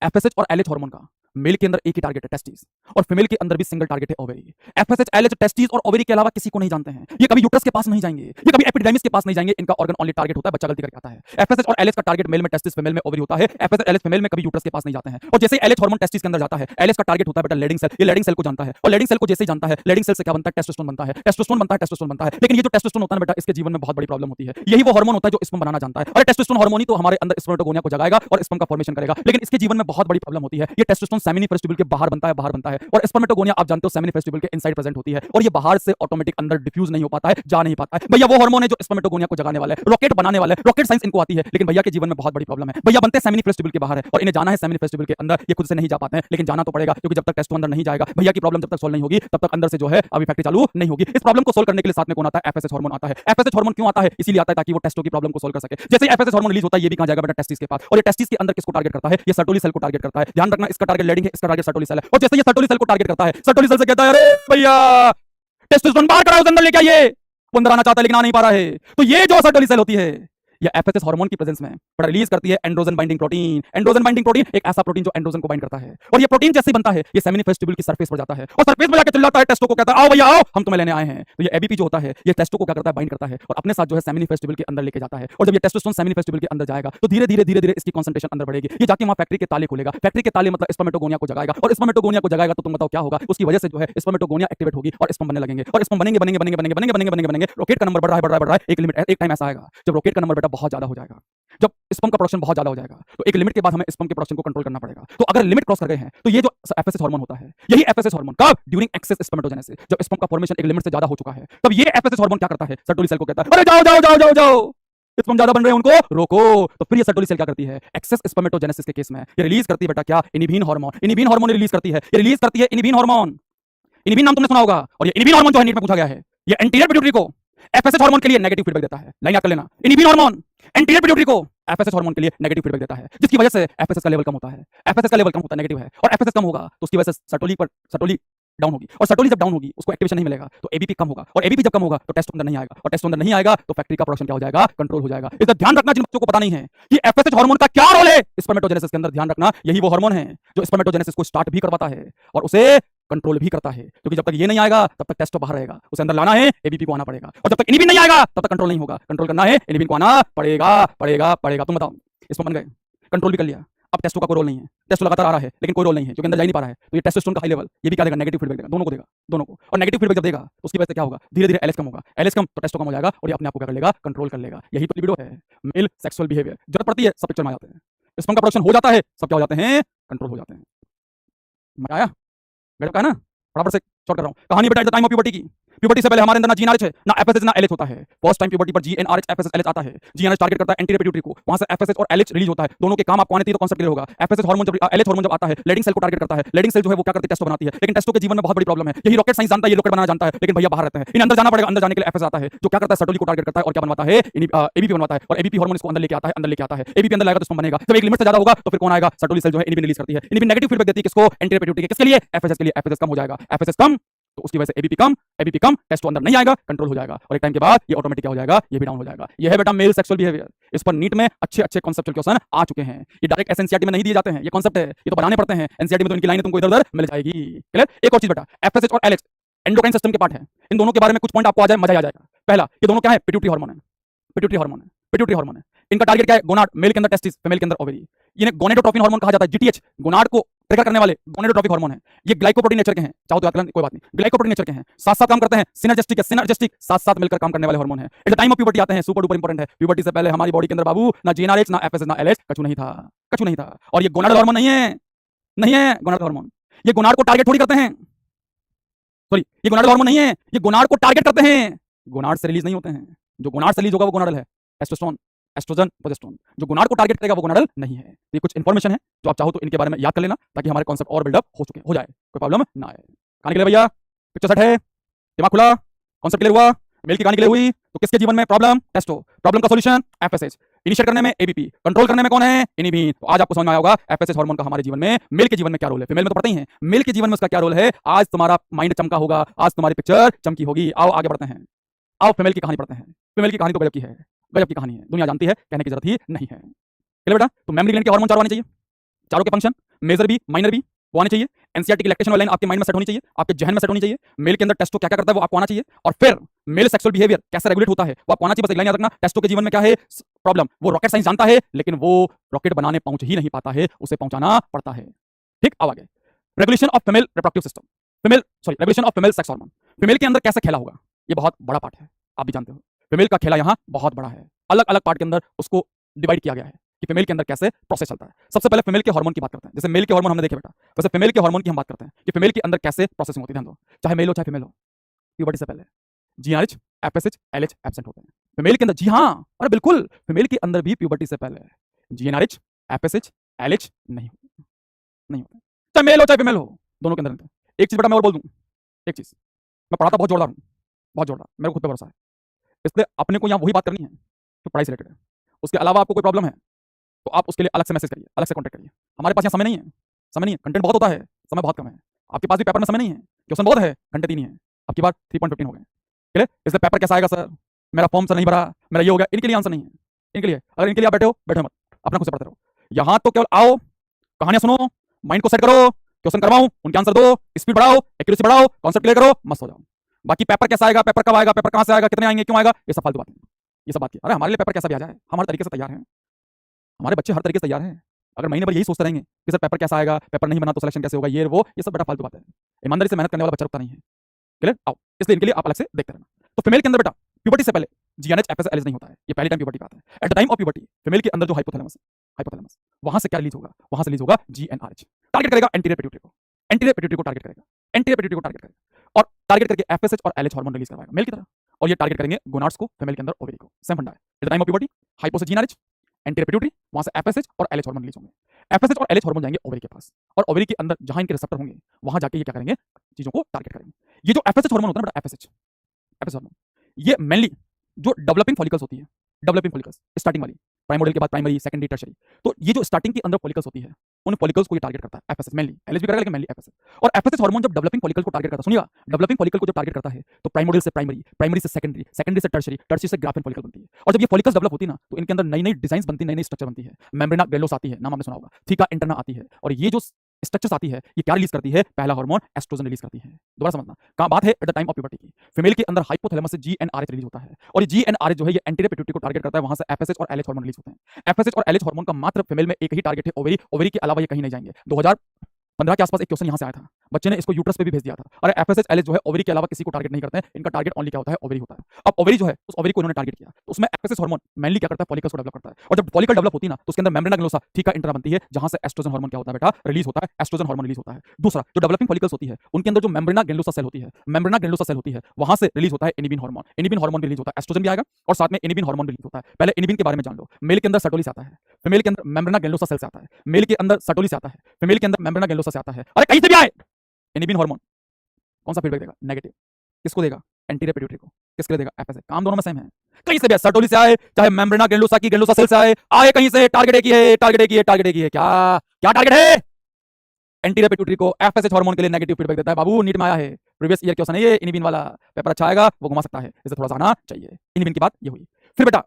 एफएसएच और एलएच हार्मोन का मेल के अंदर एक ही टारगेट है, टेस्टिस, और फीमेल के अंदर भी सिंगल टारगेट है, ओवेरी। एफएसएच, एलएच, टेस्टिस और ओवेरी के अलावा किसी को नहीं जानते हैं। ये कभी यूट्रस के पास नहीं जाएंगे, ये कभी एपिडिडाइमिस के पास नहीं जाएंगे। इनका ऑर्गन ओनली टारगेट होता है, बच्चा गलती करके आता है। एफएसएच और एलएच का टारगेट मेल में टेस्टिस, फीमेल में ओवेरी होता है। एफएसएच, एलएच फीमेल में कभी यूट्रस के पास नहीं जाते हैं। और जैसे ही एलएच हार्मोन टेस्टिस के अंदर जाता है, एलएच का टारगेट होता है बेटा लेडिंग सेल। ये लेडिंग सेल को जानता है, और लेडिंग सेल को जैसे ही जानता है, लेडिंग सेल से क्या बनता है, टेस्टोस्टेरोन बनता है। टेस्टोस्टेरोन बनता है, टेस्टोस्टेरोन बनता है। लेकिन ये जो टेस्टोस्टेरोन होता है बेटा, इसके जीवन में बहुत बड़ी प्रॉब्लम होती है। यही वो हार्मोन होता है जो स्पर्म बनाना जानता है। और टेस्टोस्टेरोन हार्मोन ही तो हमारे अंदर स्पर्मेटोगोनिया को जगाएगा और स्पर्म का फॉर्मेशन करेगा। लेकिन इसके जीवन में बहुत बड़ी प्रॉब्लम होती है। ये टेस्टोस्टेरोन सेमिनिफेरस ट्यूबुल के बाहर बनता है, बाहर बनता है। और स्पर्मेटोगोनिया आप जानते हो सेमिनिफेरस ट्यूबुल के इनसाइड प्रेजेंट होती है। और ये बाहर से ऑटोमेटिक अंदर डिफ्यूज नहीं हो पाता है, जा नहीं पाता है। भैया वो हार्मोन है जो स्पर्मेटोगोनिया को जगाने वाला है, रॉकेट बनाने वाला है। रॉकेट साइंस इनको आती है, लेकिन भैया के जीवन में बहुत बड़ी प्रॉब्लम है। भैया बनते सेमिनिफेरस ट्यूबुल के बाहर है, और इन्हें जाना है सेमिनिफेरस ट्यूबुल के अंदर। ये खुद से नहीं जा पाते हैं, लेकिन जाना तो पड़ेगा, क्योंकि जब तक टेस्टो अंदर नहीं जाएगा, भैया की प्रॉब्लम जब तक सोल्व नहीं होगी, तब तक अंदर से जो है अभी फैक्ट्री चालू नहीं होगी। इस प्रॉब्लम को सोल्व करने के लिए साथ में कौन आता है, एफएसएच हार्मोन आता है। एफएसएच हार्मोन क्यों आता है, इसीलिए आता है ताकि वो टेस्टो की प्रॉब्लम को सोल्व कर सके। जैसे ही एफएसएच हार्मोन रिलीज होता है, ये भी कहां जाएगा बेटा, टेस्टिस के पास। और ये टेस्टिस के अंदर किसको टारगेट करता है, ये सर्टोली सेल को टारगेट करता है। ध्यान रखना, इसका टारगेट लेडिंग है, इसका टारगेट सर्टोली सेल है। और जैसे ये सर्टोली सेल को टारगेट करता है, सर्टोली सेल से कहता है अरे भैया टेस्टोस्टेरोन बाहर कराओ, अंदर लेके आइए। वो अंदर आना चाहता है लेकिन आ नहीं पा रहा है। तो ये जो सर्टोली सेल होती है, ये एफएसएच हार्मोन की प्रेजेंस में रिलीज करती है androgen binding protein. Androgen binding protein एक ऐसा प्रोटीन जो एंड्रोजन को बाइंड करता है। और ये प्रोटीन जैसे ही बनता है, ये सेमिनिफेरस ट्यूबुल की सरफेस पर जाता है, और सरफेस पर जाकर चिल्लाता है, टेस्टो को कहता है आओ भैया आओ, हम तुम्हें लेने आए हैं। तो ये एबीपी जो होता है, ये टेस्टो को क्या करता है, बाइंड करता है, और अपने साथ जो है सेमिनिफेरस ट्यूबुल के अंदर लेके जाता है। और जब ये टेस्टोस्टेरोन सेमिनिफेरस ट्यूबुल के अंदर जाएगा, तो धीरे धीरे धीरे धीरे इसकी कंसंट्रेशन अंदर बढ़ेगी। ये जाके वहां फैक्ट्री के ताले खोलेगा। फैक्ट्री के ताले मतलब स्पर्मेटोगोनिया को जगाएगा, और स्पर्मेटोगोनिया को जगाएगा तो तुम बताओ क्या होगा, उसकी वजह से जो है स्पर्मेटोगोनिया एक्टिवेट होगी और स्पर्म बनने लगेंगे। और स्पर्म बनेंगे बनेंगे बनेंगे बनेंगे बनेंगे बनेंगे बनेंगे बनेंगे। रॉकेट का नंबर बढ़ रहा है बढ़ रहा है बढ़ रहा है। एक लिमिट, एक टाइम ऐसा आएगा जब रॉकेट का नंबर बेटा बहुत ज्यादा हो जाएगा, जब स्पर्म का प्रोडक्शन बहुत ज्यादा हो जाएगा, तो एक लिमिट के बाद हमें स्पर्म के प्रोडक्शन को कंट्रोल करना पड़ेगा। तो अगर लिमिट क्रॉस कर गए हैं, तो ये जो एफएसएच हार्मोन होता है, यही एफएसएच हार्मोन कब, ड्यूरिंग एक्सेस स्पर्मेटोजेनेसिस, जब स्पर्म का फॉर्मेशन एक लिमिट से ज्यादा हो चुका है, तब ये एफएसएच हार्मोन क्या करता है, सर्टोली सेल को कहता है अरे जाओ जाओ जाओ जाओ जाओ, स्पर्म ज्यादा बन रहे हैं, उनको रोको। तो फिर ये सर्टोली सेल क्या करती है, एक्सेस स्पर्मेटोजेनेसिस के केस में ये रिलीज करती है बेटा क्या, inhibin hormone. Inhibin hormone release करती है, ये रिलीज करती है इनिबिन हार्मोन। इनिबिन नाम तुमने सुना होगा। और ये इनिबिन हार्मोन जो है नीट में पूछा गया है, ये एंटीरियर पिट्यूटरी को एफएसएच हार्मोन के लिए नेगेटिव फीडबैक देता है। लाइन याद कर लेना, इनिबिन हार्मोन एंटीरियर पिट्यूटरी को एफएसएच हार्मोन के लिए नेगेटिव फीडबैक देता है, जिसकी वजह से एफएसएच का लेवल कम होता है। एफएसएच का लेवल कम होता है, नेगेटिव है, और एफएसएच कम होगा तो उसकी वजह से सर्टोली डाउन होगी, और सर्टोली जब डाउन होगी उसको एक्टिवेशन नहीं मिलेगा, तो एबीपी कम होगा, और एबीपी जब कम होगा तो टेस्ट अंदर नहीं आएगा, और टेस्ट अंदर नहीं आएगा तो फैक्ट्री का प्रोडक्शन क्या हो जाएगा, कंट्रोल हो जाएगा। इसका ध्यान रखना, जिन बच्चों को पता नहीं है कि एफएसएच हार्मोन का क्या रोल है स्पर्मेटोजेनेसिस के अंदर, ध्यान रखना यही वो हार्मोन है जो स्पर्मेटोजेनेसिस को स्टार्ट भी करवाता है और उसे कंट्रोल भी करता है। क्योंकि जब तक ये नहीं आएगा तब तक टेस्टो बाहर रहेगा, उसे अंदर लाना है, एबीपी को आना पड़ेगा। और जब तक इनिबिन नहीं आएगा तब तक कंट्रोल नहीं होगा, कंट्रोल करना है, इनिबिन को आना पड़ेगा पड़ेगा पड़ेगा। तुम बताओ, इसमें बन गए, कंट्रोल भी कर लिया, अब टेस्टो का कोई रोल नहीं है, टेस्टो लगातार आ रहा है लेकिन कोई रोल नहीं है क्योंकि अंदर जा नहीं पा रहा है। तो ये टेस्टोस्टेरोन का हाई लेवल ये भी क्या देगा, नेगेटिव फीडबैक देगा, दोनों को देगा, दोनों को। और नेगेटिव फीडबैक जब देगा तो उसकी वजह से क्या होगा, धीरे धीरे एलएच कम होगा, एलएच कम तो टेस्टो कम हो जाएगा, और ये अपने आप को क्या कर लेगा, कंट्रोल कर लेगा। यही तो लिबिडो है, मेल सेक्सुअल बिहेवियर। जरूरत पड़ती है सब पिक्चर में आ जाते हैं, स्पर्म का प्रोडक्शन हो जाता है, सब क्या हो जाते हैं, कंट्रोल हो जाते हैं। मजा आया, गजब का है ना। फटाफट से शॉर्ट कर रहा हूं कहानी बेटा। Eight the time of puberty की, प्यूबर्टी से पहले हमारे अंदर ना जीएनआरएच है, ना एफएसएच, ना एलएच होता है। फर्स्ट टाइम प्यूबर्टी पर जीएनआरएच एफएसएच एलएच आता है। जीएनआरएच टारगेट करता है एंटीरियर पिट्यूटरी को, वहां से एफएसएच और एलएच रिलीज होता है। दोनों के काम आपको आने चाहिए तो कांसेप्ट क्लियर होगा। एफएसएच हार्मोन जब एलएच हार्मोन जब आता है, लेडिंग सेल को टारगेट करता है। लेडिंग सेल जो है वो क्या करती है, टेस्टो बनाती है। लेकिन टेस्टो के जीवन में बहुत बड़ी प्रॉब्लम है, यही रॉकेट साइंस जानता है, ये रॉकेट बनाना जानता है, लेकिन भैया बाहर रहते हैं। इन अंदर जाना पड़ेगा, अंदर जाने के लिए एफएसएच आता है जो क्या करता है, सर्टोली को टारगेट करता है और क्या बनवाता है, एबीपी बनवाता है। और एबीपी हार्मोन इसको अंदर लेके आता है, अंदर लेके आता है। एबीपी अंदर लाएगा तो स्पर्म बनेगा। जब एक लिमिट से ज्यादा होगा तो फिर कौन आएगा, सर्टोली सेल जो है इनिबिन रिलीज करती है। इनिबिन नेगेटिव फीडबैक देती है किसको, एंटीरियर पिट्यूटरी के। किसके लिए, एफएसएच के लिए। एफएसएच कम हो जाएगा, एफएसएच कम तो उसकी वजह से एबीपी कम, टेस्टो अंदर नहीं आएगा, कंट्रोल हो जाएगा, और एक टाइम के बाद ये ऑटोमेटिक क्या हो जाएगा, ये भी डाउन हो जाएगा। ये है बेटा मेल सेक्सुअल बिहेवियर। इस पर नीट में अच्छे अच्छे कॉन्सेप्चुअल क्वेश्चन आ चुके हैं। ये डायरेक्ट एनसीईआरटी में नहीं दिए जाते हैं, ये कॉन्सेप्ट है, ये तो बनाने पड़ते हैं। एनसीईआरटी में तो इनकी लाइनें तुमको इधर उधर मिल जाएगी। क्लियर। एक और चीज बेटा, एफएसएच और एलएच एंडोक्राइन सिस्टम के पार्ट है, इन दोनों के बारे में कुछ पॉइंट आपको आ जाए, मजा आ जाएगा। पहला, ये दोनों क्या है, पिट्यूटरी हार्मोन है, पिट्यूटरी हार्मोन है, पिट्यूटरी हार्मोन है। इनका टारगेट क्या है, गोनाड, मेल के अंदर टेस्टिस, फीमेल के अंदर ओवरी। इन्हें गोनेडोट्रोपिन हार्मोन कहा जाता है, जीटीएच, गोनाड को ट्रिगर करने वाले गोनेडोट्रोपिक हार्मोन है। ये ग्लाइकोप्रोटीन नेचर के हैं, चाहो तो याद करें कोई बात नहीं, ग्लाइकोप्रोटीन नेचर के हैं, साथ साथ काम करते हैं, सिनर्जिस्टिक है, सिनर्जिस्टिक साथ साथ मिलकर काम करने वाले हार्मोन है। Eight the time of puberty आते हैं, सुपर डुपर इंपॉर्टेंट है। प्यूबर्टी से पहले हमारी बॉडी के अंदर बाबू ना जीएनआरएच, ना एफएसएच, ना एलएच, कछु नहीं था, कछु नहीं था। और ये गोनाडल हार्मोन नहीं है, नहीं है गोनाडल हार्मोन। ये गोनाड को टारगेट थोड़ी करते हैं, सॉरी ये गोनाडल हार्मोन नहीं है, ये गोनाड को टारगेट करते हैं, गोनाड से रिलीज नहीं होते हैं। जो गोनाड से रिलीज होगा वो गोनाडल है, टेस्टोस्टेरोन, एस्ट्रोजन, प्रोजेस्टेरोन। जो गोनाड को टारगेट करेगा वो गोनाडल नहीं है। ये कुछ इंफॉर्मेशन है जो आप चाहो तो इनके बारे में याद कर लेना, ताकि हमारे कॉन्सेप्ट और बिल्डअप हो जाए, कोई प्रॉब्लम ना आए। कहानी के लिए भैया पिक्चर सेट है, दिमाग खुला, कॉन्सेप्ट क्लियर हुआ। मेल की कहानी के लिए हुई तो किसके जीवन में प्रॉब्लम? टेस्टो। प्रॉब्लम का सॉल्यूशन एफएसएच। इनिशिएट करने में एबीपी, कंट्रोल करने में कौन है? इनिबिन। तो आज आपको समझ में आया होगा एफएसएच हार्मोन का हमारे जीवन में, मेल के जीवन में क्या रोल है। फीमेल में तो पढ़ते ही हैं, मेल के जीवन में उसका क्या रोल है। आज तुम्हारा माइंड चमका होगा, आज तुम्हारी पिक्चर चमकी होगी। आओ आगे बढ़ते हैं, आओ फीमेल की कहानी पढ़ते हैं। फीमेल की कहानी तो गजब की है, गजब की कहानी है, दुनिया जानती है, कहने की जरूरत ही नहीं है। चलिए बेटा, तो मेमोरी ग्लैंड के हार्मोन चार आने चाहिए, चारों के फंक्शन मेजर भी माइनर भी वो आने चाहिए। एनसीईआरटी की लैक्टेशन वाली लाइन आपके माइंड में सेट होनी चाहिए, आपके जहन में सेट होनी चाहिए। मेल के अंदर टेस्टो क्या क्या करता है वो आपको आना चाहिए, और फिर मेल सेक्सुअल बिहेवियर कैसे रेगुलेट होता है वो आपको आना चाहिए। बस एक लाइन याद रखना, टेस्टो के जीवन में क्या है प्रॉब्लम, वो रॉकेट साइंस जानता है लेकिन वो रॉकेट बनाने पहुंच ही नहीं पाता है, उसे पहुंचाना पड़ता है। ठीक, अब आगे regulation of female reproductive system, regulation of female sex hormone. Female के अंदर कैसे खेला होगा, ये बहुत बड़ा पार्ट है, आप भी जानते हो। फीमेल का खेला यहाँ बहुत बड़ा है, अलग अलग पार्ट के अंदर उसको डिवाइड किया गया है कि फीमेल के अंदर कैसे प्रोसेस चलता है। सबसे पहले फीमेल के हार्मोन की बात करते हैं। जैसे मेल के हार्मोन हमने देखे बेटा, वैसे फीमेल के हार्मोन की हम बात करते हैं कि फीमेल के अंदर कैसे प्रोसेसिंग होती है। ध्यान दो, चाहे मेल हो चाहे फीमेल हो, प्यूबर्टी से पहले जीआरएच, एफएसएच, एलएच एब्सेंट होते हैं फीमेल के अंदर। जी हाँ, अरे बिल्कुल, फीमेल के अंदर भी प्यूबर्टी से पहले जीएनआरएच, एफएसएच, एलएच नहीं होते, चाहे मेल हो चाहे फीमेल हो, दोनों के अंदर। एक चीज बेटा मैं और बोल दूं, एक चीज मैं पढ़ाता बहुत जोरदार हूँ, बहुत जोरदार, मेरे को खुद पे भरोसा है, इसलिए अपने को यहाँ वही बात करनी है जो पढ़ाई से रिलेटेड है। उसके अलावा आपको कोई प्रॉब्लम है तो आप उसके लिए अलग से मैसेज करिए, अलग से कॉन्टेक्ट करिए। हमारे पास यहाँ समय नहीं है, समय नहीं है, कंटेंट बहुत होता है, समय बहुत कम है। आपके पास भी पेपर में समय नहीं है, क्वेश्चन बहुत है, घंटे 3 ही है, आपकी बार 3.15 हो गए। चलिए, इसलिए पेपर कैसा आएगा सर, मेरा फॉर्म से नहीं भरा, मेरा ये हो गया, इनके लिए आंसर नहीं है। इनके लिए, अगर इनके लिए आप बैठे हो, बैठो मत, अपना खुद से पढ़ते रहो। यहाँ तो केवल आओ, कहानियां सुनो, माइंड को सेट करो, क्वेश्चन करवाऊं, उनके आंसर दो, स्पीड बढ़ाओ, एक्यूरेसी बढ़ाओ, कॉन्सेप्ट क्लियर करो, मस्त हो जाओ। बाकी पेपर कैसा आएगा, पेपर कब आएगा, पेपर कहां से आएगा, कितने आएंगे, क्यों आएगा, ये सब फालतू बातें, ये सब बात की। अरे हमारे लिए पेपर कैसा भी आ जाए, हम हर तरीके से तैयार हैं, हमारे बच्चे हर तरीके से तैयार हैं। अगर महीने भर यही सोचते रहेंगे कि सर पेपर कैसा आएगा, पेपर नहीं बना तो सिलेक्शन कैसे होगा, ये वो, ये सब बड़ा फालतू बात है। ईमानदारी से मेहनत करने वाला बच्चा रुकता नहीं है। क्लियर, आओ, इसलिए इनके लिए आप अलग से देखते रहना। तो फीमेल के अंदर बेटा प्यूबर्टी से पहले जीएनएच, एफएसएच, एलएच नहीं होता है, ये पहले टाइम प्यूबर्टी का आता है। Eight the time of puberty female के अंदर जो हाइपोथैलेमस वहां से क्या रिलीज होगा, वहां से रिलीज होगा जीएनआरएच, टारगेट करेगा एंटीरियर पिट्यूटरी को, एंटीरियर पिट्यूटरी को टारगेट करेगा, एंटीरियर पिट्यूटरी को टारगेट करेगा, और टारगेट करके एफएसएच और एलएच हार्मोन रिलीज करवाएगा मेल की तरह, और ये टारगेट करेंगे गोनाड्स को, फीमेल के अंदर ओवरी को। सेम फंडा है, eight the time of puberty hypo से जीएनआरएच, एंटीरियर पिट्यूटरी, वहां से एफएसएच और एलएच हार्मोन रिलीज होंगे। एफएसएच और एलएच हार्मोन जाएंगे ओवरी के पास, और ओवरी के अंदर जहां इनके रिसेप्टर होंगे वहां जाके ये क्या करेंगे, चीजों को टारगेट करेंगे। ये जो एफएसएच हार्मोन होता है बेटा, एफएसएच हार्मोन, ये मेनली जो डेवलपिंग फॉलिकल्स होती है, डेवलपिंग फॉलिकल्स स्टार्टिंग वाली, प्राइमोर्डियल के बाद प्राइमरी, सेकेंडरी, टर्शियरी, तो ये जो स्टार्टिंग के अंदर फॉलिकल्स होती है उन फॉलिकल्स को ये टारगेट करता है एफएसएच, मेनली एलएच भी करेगा लेकिन मेनली एफएसएच। और एफएसएच हार्मोन जब डेवलपिंग फॉलिकल को टारगेट करता है, सुनिएगा, डेवलपिंग फॉलिकल को जब टारगेट करता है तो प्राइमोर्डियल से प्राइमरी, प्राइमरी से सेकेंडरी, सेकेंडरी से टर्शियरी, टर्शियरी से ग्राफिन फॉलिकल बनती है। और जब ये फॉलिकल्स डेवलप होती है ना तो इनके अंदर नई नई डिजाइन बनती है, नई नई स्ट्रक्चर बनती है। मेम्ब्रेना ग्रेनुलोसा आती है, नाम आपने सुना होगा, थीका इंटरना आती है, और ये जो स्ट्रक्चर्स आती है ये क्या रिलीज करती है, पहला हार्मोन एस्ट्रोजन रिलीज करती है। दोबारा समझना, कहां बात है, eight the time of puberty की। फीमेल के अंदर हाइपोथैलेमस से जीएनआरएच रिलीज होता है, और ये जीएनआरएच जो है ये एंटीरियर पिट्यूटरी को टारगेट करता है, वहां से एफएसएच और एलएच हार्मोन रिलीज होते हैं। एफएसएच और एलएच हार्मोन का मात्र फीमेल में एक ही टारगेट है, ओवरी, ओवरी के अलावा ये कहीं नहीं जाएंगे। 2015 के आसपास एक क्वेश्चन यहां से आया था, बच्चे ने इसको यूट्रस पे भी भेज दिया था। अरे एफएसएच, एलएच जो है ओवरी के अलावा किसी को टारगेट नहीं करते हैं, इनका टारगेट ओनली क्या होता है, ओवरी होता है। अब ओवरी जो है उस ओवरी को इन्होंने टारगेट किया तो उसमें एफएसएच हार्मोन मेनली क्या करता है, फॉलिकल्स को डेवलप करता है, और जब फॉलिकल डेवलप होती है ना तो उसके अंदर मेम्ब्रेना ग्रेनुलोसा, थीका इंटरना बनती है, जहां से एस्ट्रोजन हार्मोन क्या होता है बेटा, रिलीज होता है, एस्ट्रोजन हार्मोन रिलीज होता है। दूसरा, जो डेवलपिंग फॉलिकल्स होती है उनके अंदर जो मेम्ब्रेना ग्रेनुलोसा सेल होती है, मेम्ब्रेना ग्रेनुलोसा सेल होती है, वहां से रिलीज होता है inhibin hormone, inhibin hormone release होता है, एस्ट्रोजन भी आएगा और साथ में इनिबिन हार्मोन रिलीज होता है। पहले इनिबिन के बारे में जान लो, मेल के अंदर सर्टोली से आता है, फीमेल के अंदर मेम्ब्रेना ग्रेनुलोसा सेल से आता है, मेल के अंदर सर्टोली से आता है, फीमेल के अंदर मेम्ब्रेना ग्रेनुलोसा से आता है। अरे कहीं से भी आए, इनिबिन हार्मोन कौन सा फीडबैक देगा, नेगेटिव, किसको देगा, एंटीरियर पिट्यूटरी को, किसके लिए देगा, एफएसएच। काम दोनों में सेम है, कहीं से भी सर्टोली से आए, चाहे मेम्ब्रेना ग्रेनुलोसा की ग्रेनुलोसा सेल से आए कहीं से, टारगेट एक ही है, टारगेट एक ही है, टारगेट एक ही है। क्या क्या टारगेट है, एंटीरियर पिट्यूटरी को। एफएसएच हार्मोन के लिए नेगेटिव फीडबैक देता है बाबू, नीट में आया है, प्रीवियस ईयर क्वेश्चन है ये, इनिबिन वाला, पेपर अच्छा आएगा वो घुमा सकता है, इसे थोड़ा सा आना चाहिए। इनिबिन की बात ये हुई। फिर बेटा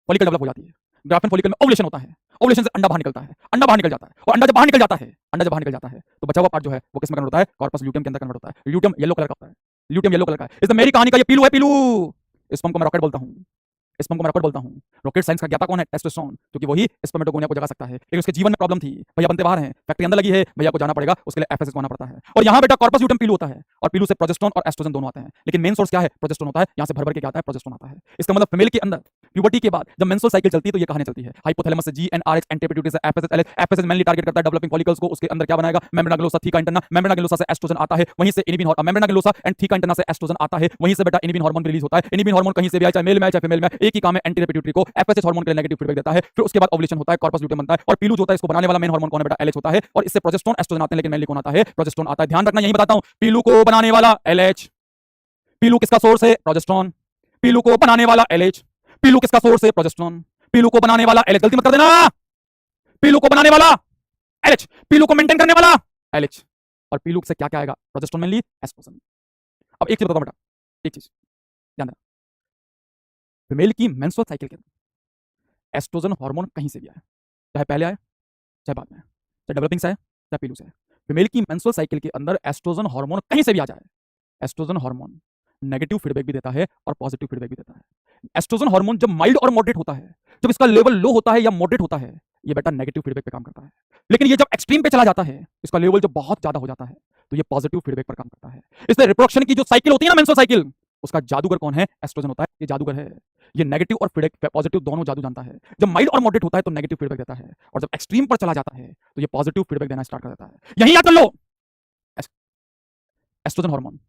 फॉलिकल डेवलप हो जाती है, ग्राफिन फॉलिकल में ओवुलेशन होता है, ओवुलेशन से अंडा बाहर निकलता है, अंडा बाहर निकल जाता है, और अंडा जब बाहर निकल जाता है, अंडा जब बाहर निकल जाता है तो बचा हुआ पार्ट जो है वो किसमें कन्वर्ट होता है, कॉर्पस ल्यूटियम के अंदर कन्वर्ट होता है। ल्यूटियम येलो कलर का होता है, ल्यूटियम येलो कलर का है। इसमें मेरी कहानी का ये पीलू है, पीलू, स्पर्म को मैं रॉकेट बोलता हूं, स्पर्म को मैं रॉकेट बोलता हूं। रॉकेट साइंस का ज्ञाता कौन है, टेस्टोस्टेरोन, क्योंकि वही स्पर्मेटोगोनिया को जगा सकता है। लेकिन उसके जीवन में प्रॉब्लम थी, भैया बनते बाहर हैं, फैक्ट्री अंदर लगी है, भैया को जाना पड़ेगा, उसके लिए एफएसएच को आना पड़ता है। और यहाँ बेटा कॉर्पस ल्यूटियम पीलू होता है, और पीलू से प्रोजेस्टेरोन और एस्ट्रोजन दोनों आते हैं, लेकिन मेन सोर्स क्या है, प्रोजेस्टेरोन होता है, यहाँ से भर भर के क्या आता है, प्रोजेस्टेरोन आता है। इसका मतलब फीमेल के अंदर प्यूबर्टी के बाद जब मेंस्ट्रुअल साइकिल चलती है तो ये कहानी चलती है, हाइपोथैलेमस से जीएनआरएच, एंटीरियर पिट्यूटरी से FSH, LH, FSH mainly target करता है डेवलपिंग फॉलिकल्स को, उसके अंदर क्या बनाएगा, मेम्ब्रेना ग्रेनुलोसा, थीका इंटरना, मेम्ब्रेना ग्रेनुलोसा से एस्ट्रोजन आता है, वहीं से inhibin hormone, मेम्ब्रेना granulosa and theca interna से एस्ट्रोजन आता है, वहीं से बेटा इनिबिन हार्मोन रिलीज होता है। इनिबिन हार्मोन कहीं से भी आए, चाहे मेल में आए चाहे फीमेल में, एक ही काम है, एंटीरियर पिट्यूटरी को एफएसएच हार्मोन के लिए नेगेटिव फीडबैक देता है। फिर उसके बाद ओवुलेशन होता है, कॉर्पस ल्यूटियम बनता है, और पीलू जो होता है इसको बनाने वाला मेन हार्मोन कौन है बेटा, एलएच होता है, और इससे प्रोजेस्टेरोन, एस्ट्रोजन आते हैं, लेकिन मेनली कौन आता है, प्रोजेस्टेरोन आता है। ध्यान रखना, यही बताता हूं, पीलू को बनाने वाला एलएच, पीलू किसका सोर्स है, प्रोजेस्टेरोन, पीलू को बनाने वाला एलएच, पीलू किसका सोर्स है? प्रोजेस्टेरोन, पीलू को बनाने वाला एलएच, गलती मत कर देना, पीलू को बनाने वाला एलएच, पीलू को मेंटेन करने वाला एलएच, और पीलू से क्या क्या आएगा? Progesterone mainly estrogen. अब एक चीज बताओ बेटा, एक चीज ध्यान देना, फीमेल की मेंस्ट्रुअल साइकिल के अंदर एस्ट्रोजन हार्मोन कहीं से भी आए, चाहे पहले आए चाहे बाद में आए, चाहे डेवलपिंग से आए चाहे पीलू से आए, फीमेल की मेंस्ट्रुअल साइकिल के अंदर एस्ट्रोजन हार्मोन कहीं से भी आ जाए, एस्ट्रोजन हार्मोन नेगेटिव फीडबैक भी देता है और पॉजिटिव फीडबैक भी देता है। एस्ट्रोजन हार्मोन जब माइल्ड और मॉडरेट होता है, जब इसका लेवल लो होता है या मॉडरेट होता है, ये बेटा नेगेटिव फीडबैक पे काम करता है। लेकिन ये जब एक्सट्रीम पे चला जाता है, इसका लेवल जब बहुत ज्यादा हो जाता है, तो ये पॉजिटिव फीडबैक पर काम करता है। इसलिए रिप्रोडक्शन की जो साइकिल होती है ना, मेंस्ट्रुअल साइकिल, उसका जादूगर कौन है? एस्ट्रोजन होता है। ये जादूगर है, ये नेगेटिव और फीडबैक पॉजिटिव दोनों जादू जानता है। जब माइल्ड और मॉडरेट होता है तो नेगेटिव फीडबैक देता है, और जब एक्सट्रीम पर चला जाता है तो ये पॉजिटिव फीडबैक देना स्टार्ट कर देता है। यही याद कर लो, एस्ट्रोजन हार्मोन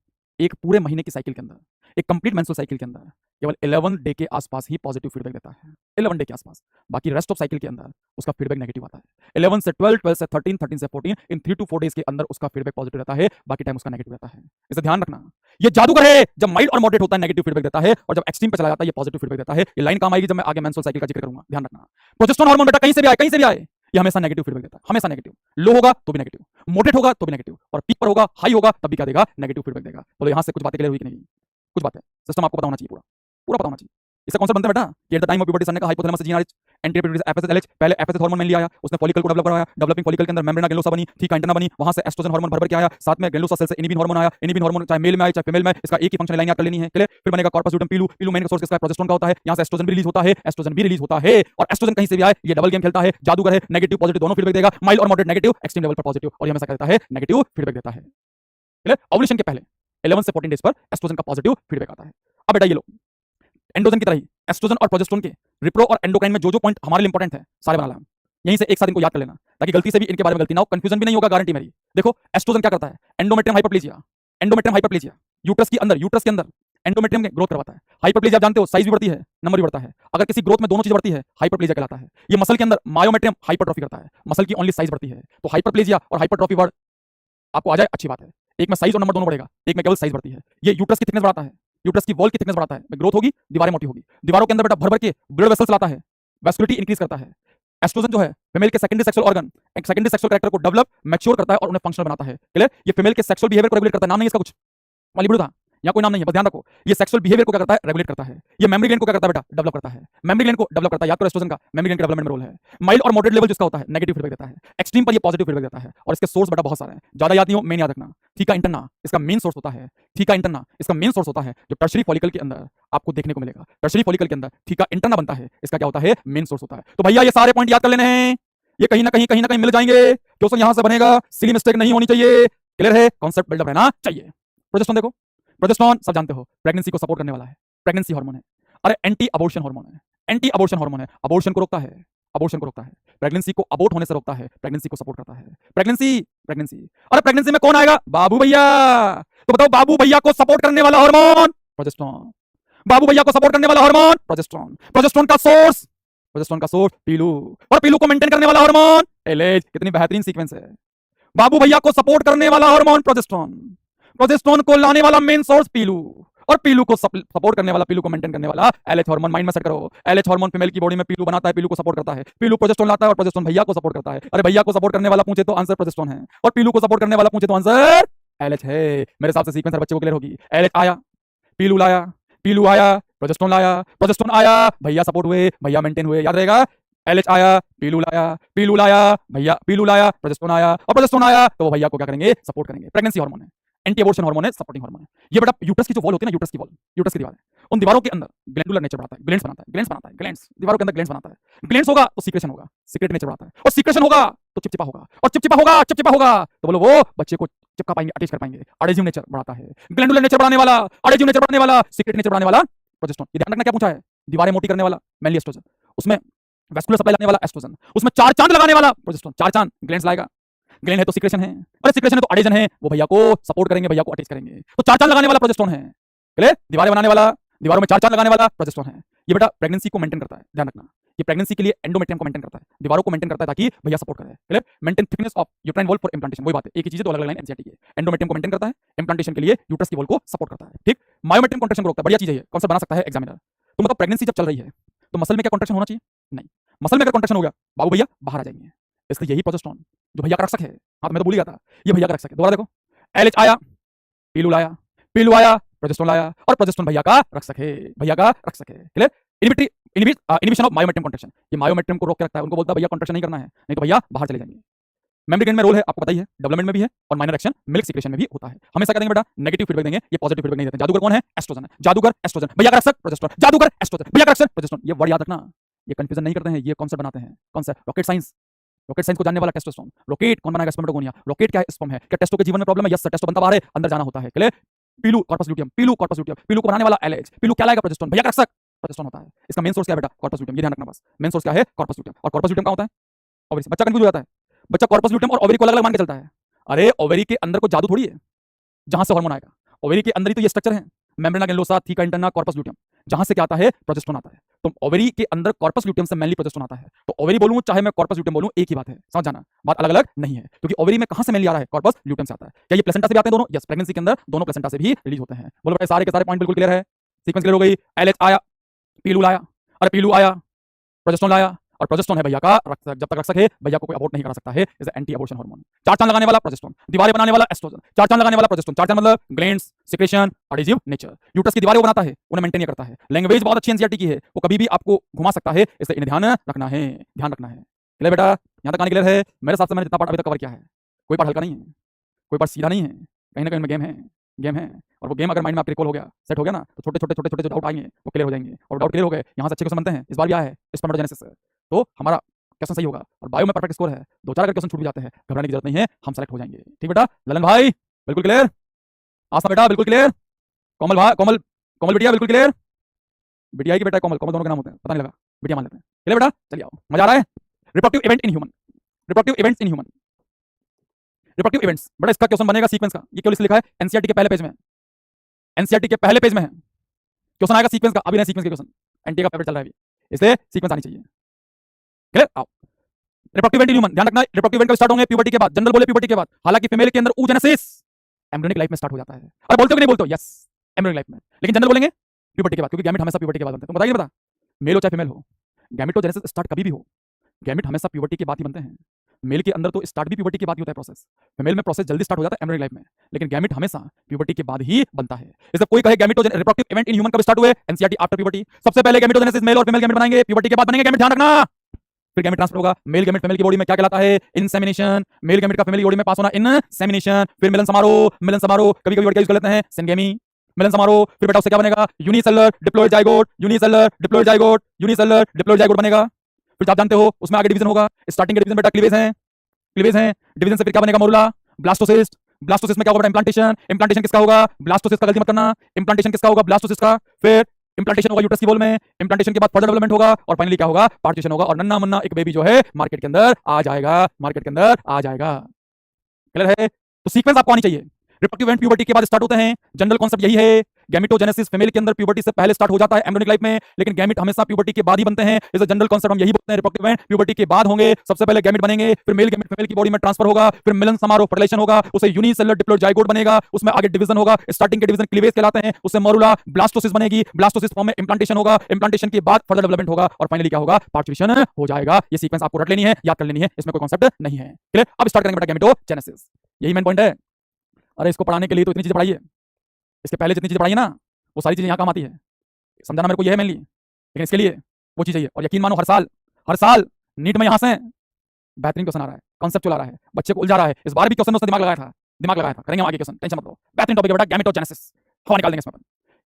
एक पूरे महीने की साइकिल के अंदर, एक कंप्लीट मेंस्ट्रुअल साइकिल के अंदर केवल 11 डे के आसपास ही पॉजिटिव फीडबैक देता है, 11 डे के आसपास। बाकी रेस्ट ऑफ साइकिल के अंदर उसका फीडबैक नेगेटिव आता है। 11 से 12, 12 से 13, 13 से 14, इन 3 to 4 डेज के अंदर उसका फीडबैक पॉजिटिव रहता है, बाकी टाइम उसका नेगेटिव रहता है। इसे ध्यान रखना, ये जादूगर है। जब माइल्ड और मॉडरेट होता है नेगेटिव फीडबैक देता है, और जब एक्सट्रीम पे चला जाता है ये पॉजिटिव फीडबैक देता है। ये लाइन काम आएगी जब मैं आगे मेंस्ट्रुअल साइकिल का जिक्र करूंगा, ध्यान रखना। प्रोजेस्टेरोन हार्मोन बेटा कहीं से भी आए, कहीं से भी आए, ये हमेशा नेगेटिव फीडबैक देता है, हमेशा नेगेटिव। लो होगा तो भी नेगेटिव, मॉडरेट होगा तो भी नेगेटिव, और पीक पर होगा, हाई होगा तब भी क्या देगा? नेगेटिव फीडबैक देगा। बोलो यहां से कुछ बातें क्लियर हुई कि नहीं? कुछ बातें, सिस्टम आपको पता होना चाहिए, पूरा पूरा पता होना चाहिए। इससे कॉन्सेप्ट बनता है बेटा कि at the time of puberty सन ने कहा हाइपोथैलेमस से GnRH anti puberty FSH LH, पहले एफएसएच हार्मोन मेनली आया, उसने फॉलिकल को डेवलप कराया, डेवलपिंग फॉलिकल के अंदर मेम्ब्रेना ग्लैंडुलोसा बनी, ठीक है, एंटेना बनी, वहां से एस्ट्रोजन हार्मोन भर भर के आया, साथ में ग्लैंडुलोसा सेल से इनिबिन हार्मोन आया, इनिबिन हार्मोन चाहे मेल में आए चाहे फीमेल में, इसका एक ही फंक्शन लाइन याद कर लेनी है, क्लियर? फिर बनेगा कॉर्पस ल्यूटेम पीलू, पीलू मेन सोर्स किसका? प्रोजेस्टेरोन का होता है, यहां से एस्ट्रोजन भी रिलीज होता है, एस्ट्रोजन भी रिलीज होता है, और एस्ट्रोजन कहीं से भी आए ये डबल गेम खेलता है, जादूगर है, नेगेटिव पॉजिटिव दोनों फीडबैक देगा, माइल्ड और मॉडरेट नेगेटिव, एक्सट्रीम लेवल पर पॉजिटिव, और ये हमेशा कहता है नेगेटिव फीडबैक देता है, क्लियर? ओव्यूलेशन के पहले 11 से 14 डेज पर एस्ट्रोजन का पॉजिटिव फीडबैक आता है। अब बेटा ये लो, एंडोजन की तरह ही एस्ट्रोजन और प्रोजेस्टेरोन के रिप्रो और एंडोक्राइन में जो जो पॉइंट हमारे लिए इंपॉर्टेंट है सारे बना लाया, यहीं से एक साथ इनको याद कर लेना, ताकि गलती से भी इनके बारे में गलती ना हो, कंफ्यूजन भी नहीं होगा, गारंटी मेरी। देखो एस्ट्रोजन क्या करता है? Endometrium hyperplasia, endometrium hyperplasia, uterus के अंदर, यूट्रस के अंदर एंडोमेट्रियम के ग्रोथ करवाता है। हाइपरप्लेजिया आप जानते हो, साइज भी बढ़ती है, नंबर भी बढ़ता है। अगर किसी ग्रोथ में दोनों चीज बढ़ती है, हाइपरप्लेजिया कहलाता है। ये मसल के अंदर मायोमेट्रियम हाइपरट्रॉफी करता है, मसल की ओनली साइज बढ़ती है। तो हाइपरप्लेजिया और हाइपरट्रॉफी वर्ड आपको आ जाए, अच्छी बात है। एक में साइज और नंबर दोनों बढ़ेगा, एक में केवल साइज बढ़ती है। ये यूट्रस की थिकनेस बढ़ाता है, यूट्रस की वॉल की थिकनेस बढ़ाता है, ग्रोथ होगी, दीवारें मोटी होगी, दीवारों के अंदर बेटा भर भर के ब्लड वेसल्स लाता है, वैस्कुलरिटी इंक्रीज करता है। एस्ट्रोजन जो है फीमेल के सेकेंडरी सेक्सुअल ऑर्गन, एक सेकेंडरी सेक्सुअल कैरेक्टर को डेवलप मैच्योर करता है और उन्हें फंक्शनल बनाता है, क्लियर? ये फीमेल के सेक्सुअल बिहेवियर को रेगुलेट करता है, नाम नहीं इसका कुछ, वाली था, यहाँ कोई नाम नहीं है, बस ध्यान रखो। ये सेक्सुअल बिहेवियर को क्या करता है? रेगुलेट करता है। ये मेमोरी ग्लैंड को क्या करता है बेटा? डेवलप करता है। मेमोरी ग्लैंड को डेवलप करता है, याद करो एस्ट्रोजन का मेमोरी ग्लैंड के डेवलपमेंट में रोल है। माइल्ड और मॉडरेट लेवल जिसका होता है नेगेटिव फीडबैक देता है, एक्सट्रीम पर ये पॉजिटिव फीडबैक देता है, और इसके सोर्स बेटा बहुत सारे हैं, ज्यादा याद नहीं हो, मेन याद रखना। थीका इंटरना इसका मेन सोर्स होता है, थीका इंटरना इसका मेन सोर्स होता है, जो टर्शरी फॉलिकल के अंदर आपको देखने को मिलेगा। टर्शरी फॉलिकल के अंदर थीका इंटरना बनता है, इसका क्या होता है? मेन सोर्स होता है। तो भैया ये सारे पॉइंट याद कर लेने हैं, ये कहीं ना कहीं मिल जाएंगे, क्वेश्चन यहां से बनेगा, सिली मिस्टेक नहीं होनी चाहिए, क्लियर है? कॉन्सेप्ट बिल्डअप रहना चाहिए। प्रोजेस्टेरोन देखो, प्रोजेस्टेरोन सब जानते हो प्रेगनेंसी को सपोर्ट करने वाला है, प्रेगनेंसी हार्मोन है, अरे एंटी अबॉर्शन हार्मोन है, एंटी अबॉर्शन हार्मोन है, अबॉर्शन को रोकता है, अबॉर्शन को रोकता है, प्रेगनेंसी को अबॉर्ट होने से रोकता है, प्रेगनेंसी को सपोर्ट करता है। प्रेगनेंसी प्रेगनेंसी अरे प्रेगनेंसी में कौन आएगा? बाबू भैया। तो बताओ बाबू भैया को सपोर्ट करने वाला हार्मोन प्रोजेस्टेरोन, बाबू भैया को सपोर्ट करने वाला हार्मोन प्रोजेस्टेरोन, प्रोजेस्टेरोन का सोर्स, प्रोजेस्टेरोन का सोर्स पीलू, और पीलू को मेंटेन करने वाला हार्मोन एलएच। कितनी बेहतरीन सीक्वेंस है। बाबू भैया को सपोर्ट करने वाला हार्मोन प्रोजेस्टेरोन, प्रोजेस्टेरोन को लाने वाला मेन सोर्स पीलू, और पीलू को सपोर्ट करने वाला, पीलू को मेंटेन करने वाला एलएच हार्मोन। माइंड में सेट करो, एलएच हार्मोन फीमेल की बॉडी में पीलू बनाता है, पीलू को सपोर्ट करता है, पीलू प्रोजेस्टेरोन लाता है, और प्रोजेस्टेरोन भैया को सपोर्ट करता है। अरे भैया को सपोर्ट करने वाला पूछे तो आंसर प्रोजेस्टेरोन है, और पीलू को सपोर्ट करने वाला पूछे तो आंसर एलएच है। मेरे हिसाब से सीक्वेंस हर बच्चे को क्लियर होगी। एलएच आया, पीलू लाया, पीलू आया, प्रोजेस्टेरोन लाया, प्रोजेस्टेरोन आया, भैया सपोर्ट हुए, भैया मेंटेन हुए, याद रहेगा। एलएच आया, पीलू लाया, पीलू लाया, भैया पीलू लाया, प्रोजेस्टेरोन आया, और प्रोजेस्टेरोन आया तो वो भैया को क्या करेंगे? सपोर्ट करेंगे। प्रेगनेंसी हार्मोन है, एंटी अबॉर्शन हार्मोन है, सपोर्टिंग हार्मोन है। ये बेटा यूट्रस की जो वॉल होती है ना, यूट्रस की वॉल, यूट्रस की दीवार है, उन दीवारों के अंदर ग्लैंडुलर नेचर बढ़ाता है, ग्लैंड्स बनाता है, ग्लैंड्स बनाता है, ग्लैंड्स दीवारों के अंदर ग्लैंड्स बनाता है। ग्लैंड्स होगा तो सीक्रेशन होगा, सीक्रेट नेचर बढ़ाता है, और सीक्रेशन होगा तो चिपचिपा होगा, और चिपचिपा होगा, चिपचिपा होगा तो बोलो वो बच्चे को चिपका पाएंगे, अटैच कर पाएंगे। एडेसिव नेचर बढ़ाता है, ग्लैंडुलर नेचर बढ़ाने वाला, एडेसिव नेचर बढ़ाने वाला, सीक्रेट नेचर बढ़ाने वाला प्रोजेस्टेरोन। ये ध्यान रखना क्या पूछा है? दीवारें मोटी करने वाला मेनली एस्ट्रोजन, उसमें वैस्कुलर सप्लाई लाने वाला एस्ट्रोजन, उसमें चार चांद लगाने वाला प्रोजेस्टेरोन। चार चांद ग्लैंड्स लाएगा, ग्लैंड है तो सीक्रेशन है, अरे सीक्रेशन है तो एडेशन है, वो भैया को सपोर्ट करेंगे, भैया को अटैच करेंगे। तो चार चांद लगाने वाला प्रोजेस्टेरोन है, क्लियर? दीवारें बनाने वाला, दीवारों में चार चांद लगाने वाला प्रोजेस्टेरोन है। ये बेटा प्रेगनेंसी को मेंटेन करता है, ध्यान रखना। ये प्रेगनेंसी के लिए एंडोमेट्रियम को मेंटेन करता है, दीवारों को मेंटेन करता है ताकि भैया सपोर्ट करे, clear? Maintain thickness of uterine wall for implantation, वही बात है, एक ही चीज है, दो अलग अलग लाइन एनसीईआरटी की है। एंडोमेट्रियम को मेंटेन करता है, इम्प्लांटेशन के लिए यूट्रस की वॉल को सपोर्ट करता है, ठीक? मायोमेट्रियम कॉन्ट्रैक्शन को रोकता है, बढ़िया चीज है ये, कॉन्सेप्ट बना सकता है एग्जामिनर। तो मतलब प्रेगनेंसी जब चल रही है तो मसल में क्या कॉन्ट्रैक्शन होना चाहिए? नहीं, मसल में अगर कॉन्ट्रैक्शन हो गया बाबू भैया बाहर आ जाएंगे। इसलिए यही प्रोजेस्टेरोन जो भैया का रक्षक है, हाँ तो मैं तो भूल ही गया था, ये भैया का रक्षक है। दोबारा देखो, एलएच आया, पीलू लाया, पीलू आया, प्रोजेस्टेरोन लाया, और प्रोजेस्टेरोन भैया का रक्षक है, भैया का रक्षक है। Clear? Inhibition of myometrium contraction, ये मायोमेट्रियम को रोक के रखता है, उनको बोलता है भैया कॉन्ट्रैक्शन नहीं करना है, नहीं तो भैया बाहर चले जाएंगे। मेमरी ग्लैंड में रोल है, आपको पता ही है, डेवलपमेंट में भी है और माइनर एक्शन मिल्क सीक्रेशन में भी होता है। हमेशा क्या देंगे बेटा? नेगेटिव फीडबैक देंगे, ये पॉजिटिव फीडबैक नहीं देते। जादूगर कौन है? एस्ट्रोजन है। जादूगर एस्ट्रोजन, भैया का रक्षक प्रोजेस्टेरोन, जादूगर एस्ट्रोजन, भैया का रक्षक प्रोजेस्टेरोन। ये वर्ड याद रखना, ये कंफ्यूजन नहीं करते हैं, ये कॉन्सेप्ट बनाते हैं। कौन सा? रॉकेट साइंस, रॉकेट साइंस को जानने वाला टेस्टोस्टेरोन। रॉकेट कौन बनाएगा? स्पर्मेटोगोनिया। रॉकेट क्या है? स्पर्म है। क्या टेस्टो के जीवन में प्रॉब्लम है? यस सर, टेस्टो बनता बाहर है, अंदर जाना होता है। क्लियर? पीलू कॉर्पस ल्यूटियम, पीलू कॉर्पस ल्यूटियम, पीलू को बनाने वाला एलएच, पीलू क्या लाएगा? प्रोजेस्टेरोन, भैया का रक्षक प्रोजेस्टेरोन होता है। इसका मेन सोर्स क्या है बेटा? कॉर्पस ल्यूटियम, ये ध्यान रखना बस। मेन सोर्स क्या है? Corpus luteum. और कॉर्पस ल्यूटियम कहाँ होता है? ओवरी से। बच्चा कंफ्यूज हो जाता है, बच्चा कॉर्पस ल्यूटियम और ओवरी को अलग अलग मान के चलता है। अरे ओवरी के अंदर कोई जादू थोड़ी है जहां से हार्मोन आएगा, ओवरी के अंदर ही तो ये स्ट्रक्चर है, membrana granulosa, theca interna, corpus luteum, जहां से क्या आता है? प्रोजेस्टेरोन आता है। तो ओवरी के अंदर कॉर्पस ल्यूटियम से मेनली प्रोजेस्टेरोन आता है। तो ओवरी बोलूं चाहे मैं कॉर्पस ल्यूटियम बोलूं, एक ही बात है, समझ जाना, बात अलग अलग नहीं है। क्योंकि ओवरी में कहां से मेनली आ रहा है? कॉर्पस ल्यूटियम से आता है। क्या ये प्लेसेंटा से भी आते हैं दोनों? यस, प्रेगनेंसी के अंदर दोनों प्लेसेंटा से भी रिलीज होते हैं। बोलो भाई, सारे के सारे पॉइंट बिल्कुल क्लियर है, सीक्वेंस क्लियर हो गई। एलएच आया, पीलू लाया, अरे पीलू आया, प्रोजेस्टेरोन लाया, और प्रोजेस्टेरोन है भैया का रक्षक। जब तक रक्षक है भैया को कोई अबॉर्ट नहीं करा सकता है, इज एंटी अबॉर्शन हार्मोन। चार चांद लगाने वाला प्रोजेस्टेरोन, दीवारें बनाने वाला एस्ट्रोजन। चार चांद लगाने वाला प्रोजेस्टेरोन, चार चांद मतलब ग्लैंड्स, सिक्रेशन, एडिजिव नेचर। यूट्रस की दीवारें वो बनाता है, उन्हें मेंटेन करता है। लैंग्वेज बहुत अच्छी एनसीईआरटी की है, वो कभी भी आपको घुमा सकता है, इसलिए इन्हें ध्यान रखना है, ध्यान रखना है। क्लियर बेटा? यहां तक आने क्लियर है? मेरे साथ से मैंने जितना पार्ट अभी तक कवर किया है, कोई पार्ट हल्का नहीं है, कोई पार्ट सीधा नहीं है, कहीं ना कहीं में गेम है, गेम है। और वो गेम अगर माइंड में आपके रिकॉल हो गया, सेट हो गया ना, तो छोटे छोटे छोटे छोटे जो डाउट आएंगे वो क्लियर हो जाएंगे। और डाउट क्लियर हो गए, यहाँ से अच्छे क्वेश्चन बनते हैं। इस बार भी आया है स्पर्मेटोजेनेसिस से, तो हमारा क्वेश्चन सही होगा। और बायो में परफेक्ट स्कोर है, दो चार अगर क्वेश्चन छूट भी जाते हैं, घबराने की जरूरत नहीं है, हम सेलेक्ट हो जाएंगे। ठीक बेटा? ललन भाई बिल्कुल क्लियर, आस्था बेटा बिल्कुल क्लियर, कोमल भाई, कोमल कोमल बिटिया बिल्कुल क्लियर, बिटिया की बेटा कोमल, कोमल दोनों के नाम होते हैं, पता नहीं लगा, बिटिया मान लेते हैं। क्लियर बेटा? चलिए आओ, मजा आ रहा है? Reproductive event in human, reproductive events in human, reproductive events. बेटा इसका क्वेश्चन बनेगा सीक्वेंस का, ये केवल लिखा है एनसीईआरटी के पहले पेज में, एनसीईआरटी के पहले पेज में है क्वेश्चन आएगा सीक्वेंस का। अभी नहीं सीक्वेंस के क्वेश्चन, एनटी का पेपर चल रहा है अभी, इसलिए सीक्वेंस आनी चाहिए। क्लियर? आओ, रिप्रोडक्टिव इवेंट इन ह्यूमन, ध्यान रखना रिप्रोडक्टिव इवेंट कब स्टार्ट होंगे? प्यूबर्टी के बाद। जनरल बोले प्यूबर्टी के बाद, हालांकि फीमेल के अंदर oogenesis एम्ब्रियोनिक लाइफ में स्टार्ट हो जाता है। अरे बोलते हो कि नहीं बोलते हो? यस, एम्ब्रियोनिक लाइफ में, लेकिन जनरल बोलेंगे प्यूबर्टी के बाद, क्योंकि गैमेट हमेशा प्यूबर्टी के बाद बनते हैं। तुम बताइए, नहीं पता? मेल हो चाहे फीमेल हो, गैमेटोजेनेसिस स्टार्ट कभी भी हो, गैमेट हमेशा प्यूबर्टी के बाद ही बनते हैं। मेल के अंदर तो स्टार्ट भी प्यूबर्टी के बाद ही होता है प्रोसेस, फीमेल में प्रोसेस जल्दी स्टार्ट हो जाता है एम्ब्रियोनिक लाइफ में, लेकिन गैमेट हमेशा प्यूबर्टी के बाद ही बनता है। इसलिए कोई कहे gametogenesis reproductive event in human कब स्टार्ट हुए? NCERT after puberty. सबसे पहले गैमेटोजेनेसिस मेल और फीमेल गैमेट बनाएंगे, प्यूबर्टी के बाद बनेंगे गैमेट, ध्यान रखना। फिर गैमेट ट्रांसफर होगा, मेल गैमेट फीमेल की बॉडी में क्या कहलाता है? इंसेमिनेशन। मेल गैमेट का फीमेल की बॉडी में पास होना इंसेमिनेशन। फिर मिलन समारोह, मिलन समारोह कभी कभी वर्ड क्या यूज कर लेते हैं? सिनगेमी। मिलन समारोह, फिर बेटा उससे क्या बनेगा? Unicellular diploid zygote, unicellular diploid zygote, unicellular diploid zygote बनेगा। फिर आप जानते हो उसमें आगे डिवीजन होगा, स्टार्टिंग के डिवीजन बेटा क्लीवेज है, क्लीवेज है। डिवीजन से फिर क्या बनेगा? Morula, blastocyst. ब्लास्टोसिस्ट में क्या होगा? इम्प्लांटेशन। इम्प्लांटेशन किसका होगा? ब्लास्टोसिस्ट का, गलती मत करना, इम्प्लांटेशन किसका होगा? ब्लास्टोसिस्ट का। फिर इम्प्लांटेशन होगा यूट्रस की वॉल में, इम्प्लांटेशन के बाद फर्दर डेवलपमेंट होगा, और फाइनली क्या होगा? पार्टीशन होगा, और नन्ना मुन्ना एक बेबी जो है मार्केट के अंदर आ जाएगा, मार्केट के अंदर आ जाएगा। क्लियर है? तो सीक्वेंस आपको आनी चाहिए। रिप्रोडक्टिव इवेंट प्यूबर्टी के बाद स्टार्ट होते हैं, जनरल कॉन्सेप्ट यही है। गैमेटोजेनेसिस फीमेल के अंदर प्यूबर्टी से पहले स्टार्ट हो जाता है एम्ब्रियोनिक लाइफ में, लेकिन गैमेट हमेशा प्यूबर्टी के बाद ही बनते हैं। इस जनरल कॉन्सेप्ट हम यही बोलते हैं, रिप्रोडक्टिव इवेंट प्यूबर्टी के बाद होंगे। सबसे पहले गैमेट बनेंगे, फिर मेल गैमेट फीमेल की बॉडी में ट्रांसफर होगा, फिर मिलन समारोह फर्टिलाइजेशन होगा, उसे यूनिसेलुलर डिप्लॉयड जाइगोट बनेगा, उसमें आगे डिवीजन होगा, स्टार्टिंग के डिवीजन क्लीवेज कहलाते हैं, उससे मोरुला, ब्लास्टोसिस बनेगी, ब्लास्टोसिस फॉर्म में इम्प्लांटेशन होगा, इम्प्लांटेशन के बाद फर्दर डेवलपमेंट होगा, और फाइनली क्या होगा? पार्टीशन हो जाएगा। ये सीक्वेंस आपको रट लेनी है, याद कर लेनी है, इसमें कोई कॉन्सेप्ट नहीं है। क्लियर? अब स्टार्ट करेंगे बेटा गैमेटोजेनेसिस, यही मेन पॉइंट है। अरे इसको पढ़ाने के लिए तो इतनी चीजें पढ़ाई है, इसके पहले जितनी चीजें पढ़ाई है ना, वो सारी चीजें यहाँ काम आती है। समझाना मेरे को यह है मेनली, लेकिन इसके लिए वो चीज चाहिए। और यकीन मानो हर साल नीट में यहाँ से बेहतरीन क्वेश्चन आ रहा है, कॉन्सेप्ट आ रहा है, बच्चे को उलझा रहा है। इस बार भी क्वेश्चन उसने दिमाग लगाया था, करेंगे हम आगे क्वेश्चन, टेंशन मत लो। बेहतरीन टॉपिक है बेटा गैमेटोजेनेसिस, हवा निकाल देंगे इसमें अपन।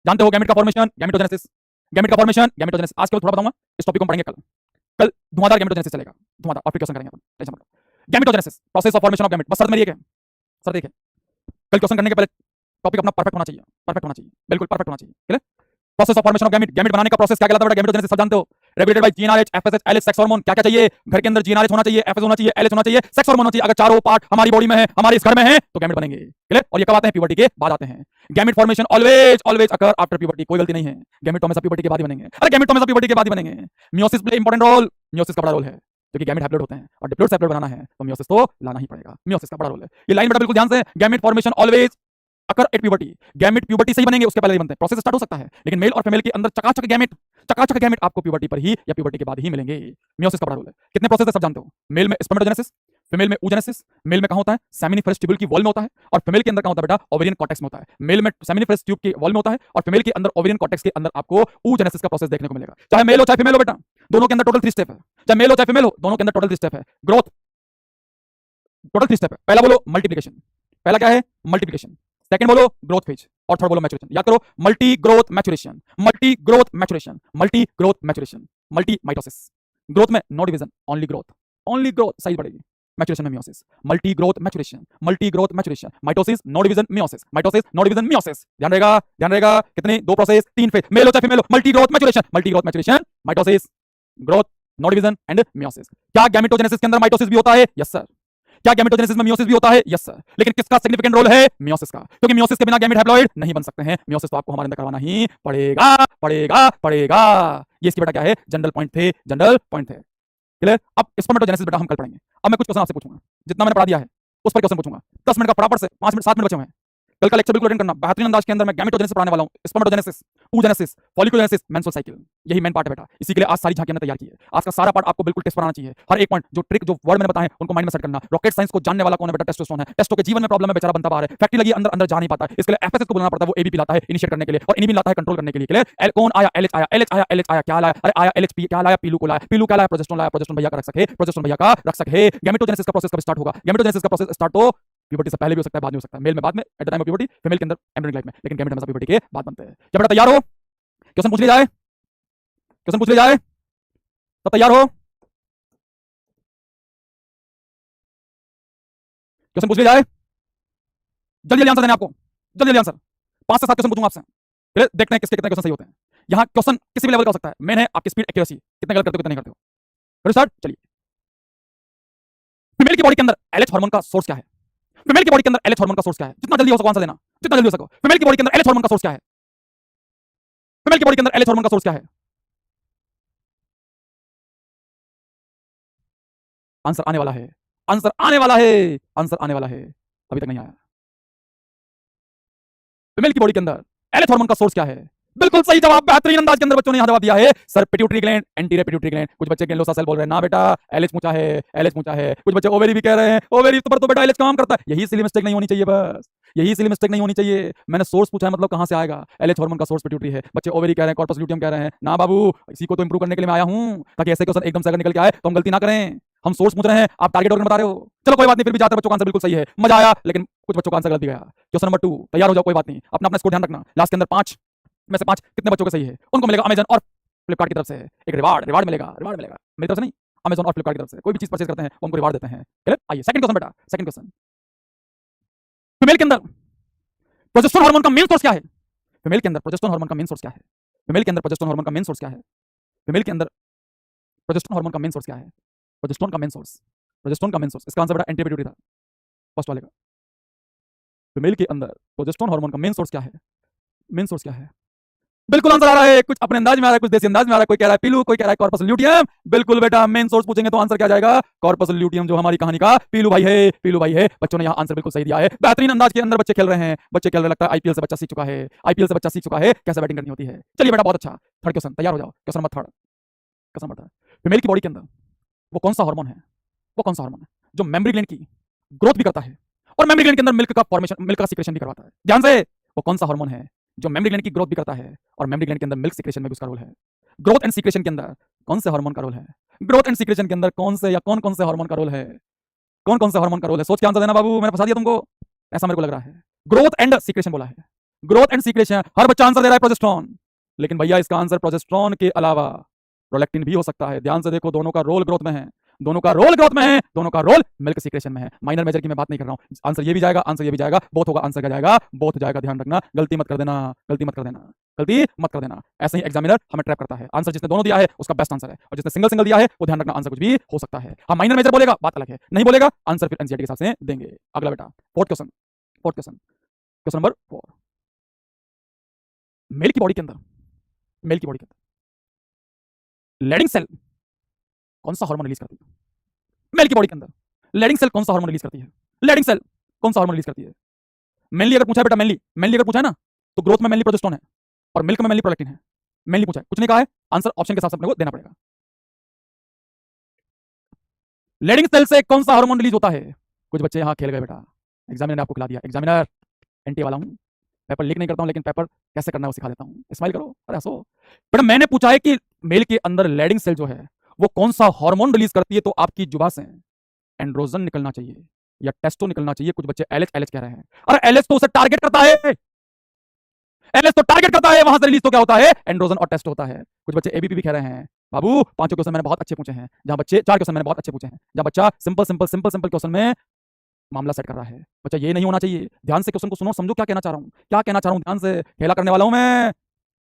जानते हो गैमेट का फॉर्मेशन, गैमेटोजेनेसिस, गैमेट का फॉर्मेशन, गैमेटोजेनेसिस। आज केवल थोड़ा बताऊंगा, इस टॉपिक को पढ़ेंगे कल धुआंधार गैमेटोजेनेसिस चलेगा, धुआंधार, और फिर क्वेश्चन करेंगे अपन, टेंशन मत लो। Gametogenesis, process of formation of gamete. बस शर्त मेरी एक है, सर देखिए, कल क्वेश्चन करने के पहले टॉपिक अपना परफेक्ट होना चाहिए, बिल्कुल परफेक्ट होना चाहिए। Clear? Process of formation of gamete, gamete बनाने का प्रोसेस क्या कहलाता है बेटा? गैमेटोजेनेसिस सब जानते हो, regulated by GnRH, FSH, LH, sex hormone. क्या क्या चाहिए घर के अंदर? जीएनआरएच होना चाहिए, एफएस होना चाहिए, एलएच होना चाहिए, सेक्स हार्मोन होना चाहिए। अगर चारों पार्ट हमारी बॉडी में है, हमारे इस घर में है, तो गैमेट बनेंगे। क्लियर? और ये कब आते हैं? प्यूबर्टी के बाद आते हैं। Gamete formation always occur after puberty, कोई गलती नहीं है, गैमेट हमेशा प्यूबर्टी के बाद ही बनेंगे। अरे गैमेट हमेशा प्यूबर्टी के बाद ही बनेंगे। Meiosis play important role, meiosis का बड़ा रोल है, क्योंकि गैमेट हैप्लॉइड होते हैं, और डिप्लॉइड सेपलॉइड बनाना है तो मियोसिस तो लाना ही पड़ेगा, मियोसिस का बड़ा रोल है। ये लाइन बेटा बिल्कुल ध्यान से, gamete formation always occur at puberty, gamete puberty से ही बनेंगे, उसके पहले नहीं बनते, प्रोसेस स्टार्ट हो सकता है, लेकिन मेल और फीमेल के अंदर चकाचक गैमेट आपको प्यूबर्टी पर ही या प्यूबर्टी के बाद ही मिलेंगे। मियोसिस का बड़ा रोल है। कितने प्रोसेस है सब जानते हो? मेल में स्पर्मेटोजेनेसिस, फीमेल में oogenesis। मेल में कहां होता है? सेमिनिफरस ट्यूबुल की वॉल में होता है, और फीमेल के अंदर कहां होता है बेटा? ओवेरियन कॉर्टेक्स में होता है। मेल में सेमिनिफरस ट्यूब के वॉल में होता है, और फीमेल के अंदर ओवेरियन कॉर्टेक्स के अंदर आपको oogenesis का प्रोसेस देखने को मिलेगा। चाहे मेल हो चाहे फीमेल हो बेटा, दोनों के अंदर टोटल 3 स्टेप है। चाहे मेल हो चाहे फीमेल हो, दोनों के अंदर टोटल 3 स्टेप है। ग्रोथ, टोटल 3 स्टेप है। पहला बोलो मल्टीप्लिकेशन, पहला क्या है? मल्टीप्लिकेशन। सेकंड बोलो ग्रोथ फेज, और थर्ड बोलो मैचुरेशन। याद करो, multi growth maturation, multi growth maturation, multi growth maturation, multi mitosis. Growth में no division, only growth, only growth, size बढ़ेगी। मैचुरेशन में meiosis, multi growth maturation, multi growth maturation, mitosis no division meiosis, mitosis no division meiosis. ध्यान रहेगा, ध्यान रहेगा। कितने? 2 process, 3 phase, mail हो चाहे फीमेल हो, multi growth maturation, multi growth maturation, mitosis, growth, no division and meiosis. क्या gametogenesis के अंदर माइटोसिस भी होता है? Yes sir. क्या गैमेटोजेनेसिस में मियोसिस भी होता है? Yes sir. लेकिन किसका सिग्निफिकेंट रोल है? मियोसिस का, क्योंकि मियोसिस के बिना गैमेट हैप्लॉइड नहीं बन सकते हैं। मियोसिस तो आपको हमारे अंदर करवाना ही पड़ेगा, पड़ेगा, पड़ेगा। ये इसकी बेटा क्या है? जनरल पॉइंट थे, जनरल पॉइंट थे। क्लियर? अब स्पर्मेटोजेनेसिस बेटा हम कल पढ़ेंगे। अब मैं कुछ क्वेश्चन आपसे पूछूंगा, जितना मैंने पढ़ा दिया है उस पर क्वेश्चन पूछूंगा। 10 मिनट का फटाफट से, 5 मिनट 7 मिनट बचे हुए हैं। कल का लेक्चर बिल्कुल अटेंड करना। बेहतरीन अंदाज के अंदर मैं गैमेटोजेनेसिस पढ़ाने वाला हूं, spermatogenesis, oogenesis, folliculogenesis, menstrual cycle. यही मेन पार्ट है बेटा। इसी के लिए आज सारी झांकियां मैंने तैयार की है। आज का सारा पार्ट आपको बिल्कुल टेस्ट पर आना चाहिए। हर एक पॉइंट, जो ट्रिक, जो वर्ड मैंने बताए हैं, उनको माइंड में सेट करना। रॉकेट साइंस को जानने वाला कौन है बेटा? टेस्टोस्टेरोन है। टेस्टो के जीवन में प्रॉब्लम है, बेचारा बनता बाहर है, फैक्ट्री लगी, अंदर अंदर जा नहीं पाता है। इसके लिए एफएसएस को बुलाना पड़ता है, वो एबीपी लाता है इनिशिएट करने के लिए, और इनिबिन लाता है कंट्रोल करने के लिए। क्लियर? कौन आया? एलएच आया, एलएच आया, एलएच आया, क्या लाया? अरे आया एलएचपी, क्या लाया? पीलू को लाया, पीलू क्या लाया? प्रोजेस्टेरोन लाया, प्रोजेस्टेरोन भैया का रख सके, प्रोजेस्टेरोन भैया का रख सके। गैमेटोजेनेसिस का प्रोसेस कब स्टार्ट होगा? गैमेटोजेनेसिस का प्रोसेस स्टार्ट तो प्यूबर्टी से पहले भी हो सकता है, बाद में हो सकता है। मेल में बाद में, eight the time of puberty, female के अंदर एम्ब्रियोनिक लाइफ में, लेकिन गैमेट हमेशा प्यूबर्टी के बाद बनते हैं। क्या बेटा तैयार हो? क्वेश्चन पूछ लिया जाए, क्वेश्चन पूछ लिया जाए, तब तैयार हो? क्वेश्चन पूछ लिया जाए, जल्दी जल्दी आंसर देना आपको, जल्दी जल्दी आंसर। 5 से 7 क्वेश्चन पूछूंगा आपसे, फिर देखते हैं किसके कितने क्वेश्चन सही होते हैं। यहां क्वेश्चन किसी भी लेवल का हो सकता है, मेन है आपकी स्पीड, एक्यूरेसी, कितने गलत करते हो, कितने नहीं करते हो। फिर स्टार्ट, चलिए। फीमेल की बॉडी के अंदर एलएच हार्मोन का सोर्स क्या है? फीमेल की बॉडी के अंदर एलएच हार्मोन का सोर्स क्या है? जितना जल्दी हो सको आंसर देना, जितना जल्दी हो सको। फीमेल की बॉडी के अंदर एलएच हार्मोन का सोर्स क्या है? फीमेल की बॉडी के अंदर एलएच हार्मोन का सोर्स क्या है? आंसर आने वाला है, आंसर आने वाला है, आंसर आने वाला है, अभी तक नहीं आया। फीमेल की बॉडी के अंदर एलएच हार्मोन का सोर्स क्या है? बिल्कुल सही जवाब, बेहतरीन अंदाज के अंदर बच्चों ने यहां जवाब दिया है sir, pituitary gland, anterior pituitary gland. कुछ बच्चे ग्लैंडोसा सेल बोल रहे हैं ना बेटा, एलएच पूछा है, एलएच पूछा है। कुछ बच्चे ओवेरी भी कह रहे हैं, ओवेरी पर तो बेटा एलएच काम करता है। यही सिली मिस्टेक नहीं होनी चाहिए, बस यही सिली मिस्टेक नहीं होनी चाहिए। मैंने सोर्स पूछा है, मतलब कहां से आएगा? एलएच हार्मोन का सोर्स पिट्यूटरी है। बच्चे ओवेरी कह रहे हैं, कॉर्पस ल्यूटियम कह रहे हैं ना बाबू, इसी को तो इंप्रूव करने के लिए मैं आया हूं, ताकि ऐसे क्वेश्चन एकदम से अगर निकल के आए तो हम गलती ना करें। हम सोर्स पूछ रहे हैं, आप टारगेट ऑर्गन बता रहे हो। चलो कोई बात नहीं, फिर भी ज्यादातर बच्चों का आंसर बिल्कुल सही है, मजा आया। लेकिन कुछ बच्चों का आंसर गलत भी गया। क्वेश्चन नंबर 2, तैयार हो जाओ, कोई बात नहीं, अपना अपना स्कोर ध्यान रखना। लास्ट के अंदर 5 में से 5 कितने बच्चों के सही है, उनको मिलेगा अमेजन और फ्लिपकार्ट की तरफ से एक रिवार्ड, रिवार्ड मिलेगा, रिवार्ड मिलेगा मेरी तरफ से नहीं, अमेजन और फ्लिपकार्ट की तरफ से। कोई भी चीज परचेज करते हैं वो हमको रिवार्ड देते हैं। क्लियर? आइए सेकंड क्वेश्चन बेटा, सेकंड क्वेश्चन। फीमेल के अंदर प्रोजेस्टेरोन हार्मोन का मेन सोर्स क्या है? फीमेल के अंदर प्रोजेस्टेरोन हार्मोन का मेन सोर्स क्या है? फीमेल के अंदर प्रोजेस्टेरोन हार्मोन का मेन सोर्स क्या है? फीमेल के अंदर प्रोजेस्टेरोन हार्मोन का मेन सोर्स क्या है? प्रोजेस्टेरोन का मेन सोर्स, प्रोजेस्टेरोन का मेन सोर्स, इसका आंसर बेटा एंटी पिट्यूटरी था, फर्स्ट वाले का। फीमेल के अंदर प्रोजेस्टेरोन हार्मोन का मेन सोर्स क्या है? मेन सोर्स क्या है? बिल्कुल आंसर आ रहा है, कुछ अपने अंदाज में आ रहा है, कुछ देसी अंदाज में आ रहा है। कोई कह रहा है पीलू, कोई कह रहा है कॉर्पस ल्यूटियम। बिल्कुल बेटा, मेन सोर्स पूछेंगे तो आंसर क्या जाएगा? कॉर्पस ल्यूटियम, जो हमारी कहानी का पीलू भाई है, पीलू भाई है। बच्चों ने यहाँ आंसर बिल्कुल सही दिया है। बेहतरीन अंदाज के अंदर बच्चे खेल रहे हैं, बच्चे खेल रहे, लगता है आईपीएल से बच्चा सीख चुका है, आईपीएल से बच्चा सीख चुका है कैसे बैटिंग करनी होती है। चलिए बेटा, बहुत अच्छा। थर्ड क्वेश्चन, तैयार हो जाओ। Question number 3, question number 3। Female की बॉडी के अंदर वो कौन सा हार्मोन है, वो कौन सा हार्मोन है जो मेमोरी ग्लैंड की ग्रोथ भी करता है और मेमोरी ग्लैंड के अंदर मिल्क का फॉर्मेशन, मिल्क का सीक्रेशन भी करवाता है? ध्यान से, वो कौन सा हार्मोन है जो मेमोरी ग्लैंड की ग्रोथ भी करता है और मेमोरी ग्लैंड के अंदर मिल्क सीक्रेशन में भी उसका रोल है? ग्रोथ एंड सीक्रेशन के अंदर कौन से हार्मोन का रोल है? ग्रोथ एंड सीक्रेशन के अंदर कौन से या कौन कौन से हार्मोन का रोल है? कौन कौन से हार्मोन का रोल है? सोच के आंसर देना बाबू, मैंने फंसा दिया तुमको, ऐसा मेरे को लग रहा है। ग्रोथ एंड सीक्रेशन बोला है, ग्रोथ एंड सीक्रेशन। हर बच्चा आंसर दे रहा है प्रोजेस्टेरोन, लेकिन भैया इसका आंसर प्रोजेस्टेरोन के अलावा प्रोलैक्टिन भी हो सकता है। ध्यान से देखो, दोनों का रोल ग्रोथ में है, दोनों का रोल ग्रोथ में है, दोनों का रोल मिल्क सीक्रेशन में है। माइनर मेजर की मैं बात नहीं कर रहा हूं। आंसर ये भी जाएगा, आंसर ये भी जाएगा, बोथ होगा, आंसर क्या जाएगा? बोथ जाएगा। ध्यान रखना, गलती मत कर देना, गलती मत कर देना, गलती मत कर देना। ऐसे ही एग्जामिनर हमें ट्रैप करता है। आंसर जिसने दोनों दिया है उसका बेस्ट आंसर है, और जिसने सिंगल सिंगल दिया है वो ध्यान रखना आंसर कुछ भी हो सकता है। हाँ, माइनर मेजर बोलेगा बात अलग है, नहीं बोलेगा आंसर फिर एनसीईआरटी के हिसाब से देंगे। अगला बेटा, fourth question, fourth question, question number 4। Male की बॉडी के अंदर, मेल की बॉडी के अंदर लेडिंग सेल कौन सा हार्मोन रिलीज करती है? मेल की बॉडी के अंदर लेडिंग सेल कौन सा हार्मोन रिलीज करती है? लेडिंग सेल कौन सा हार्मोन रिलीज करती है? मेनली अगर पूछा है बेटा, मेनली अगर पूछा है ना, तो ग्रोथ में मेनली प्रोजेस्टेरोन है और मिल्क में मेनली प्रोलैक्टिन है। मेनली पूछा है, कुछ नहीं कहा है, आंसर ऑप्शन के साथ अपने को देना पड़ेगा। लेडिंग सेल से कौन सा हार्मोन रिलीज होता है? कुछ बच्चे यहां खेल गए बेटा, एग्जामिनर ने आपको खिला दिया। एग्जामिनर एनटी वाला हूं, पेपर लीक नहीं करता हूं, लेकिन पेपर कैसे करना है वो सिखा देता हूं। स्माइल करो, अरे हंसो बेटा। मैंने पूछा है कि मेल के अंदर लेडिंग सेल जो है वो कौन सा हार्मोन रिलीज करती है, तो आपकी जुबान से एंड्रोजन निकलना चाहिए या टेस्टो निकलना चाहिए। कुछ बच्चे एलएच एलएच कह रहे हैं, अरे एलएच तो उसे टारगेट करता है, एलएच तो टारगेट करता है, वहां से रिलीज तो क्या होता है, एंड्रोजन और टेस्ट होता है। कुछ बच्चे एबीपी भी कह रहे हैं। बाबू पांचों क्वेश्चन मैंने बहुत अच्छे पूछे हैं, जहां बच्चे 4 क्वेश्चन मैंने बहुत अच्छे पूछे हैं, जहां बच्चा simple simple simple simple question में मामला सेट कर रहा है। बच्चा ये नहीं होना चाहिए, ध्यान से क्वेश्चन को सुनो, समझो क्या कहना चाह रहा हूं, क्या कहना चाह रहा हूं, ध्यान से। खेला करने वाला हूं मैं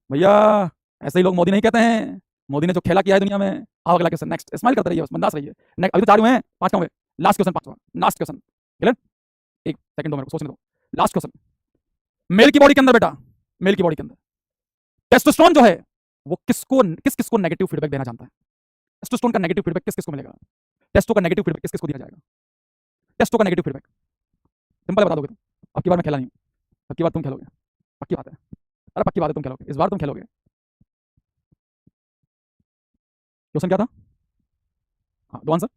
भैया, ऐसे ही लोग मोदी नहीं कहते हैं। मोदी ने जो खेला किया है दुनिया में। आओ अगला क्वेश्चन, नेक्स्ट। स्माइल करते रहिए, बंदास रहिए। नेक्स्ट, अभी तो 4 हुए हैं, 5 का हुए। लास्ट क्वेश्चन, 5वां लास्ट क्वेश्चन। क्लियर? एक सेकंड दो, मेरे को सोचने दो। लास्ट क्वेश्चन, मेल की बॉडी के अंदर बेटा, मेल की बॉडी के अंदर टेस्टोस्टेरोन जो है वो किसको नेगेटिव फीडबैक देना जानता है? टेस्टोस्टेरोन का नेगेटिव फीडबैक किसको मिलेगा? टेस्टो का नेगेटिव फीडबैक किसको दिया जाएगा? टेस्टो का नेगेटिव फीडबैक सिंपल बता दोगे तुम। अब की बार मैं खेला नहीं हूं, अब की बार तुम खेलोगे, पक्की बात है। अरे पक्की बात है, तुम खेलोगे, इस बार तुम खेलोगे। क्वेश्चन क्या था? हाँ, दो आंसर।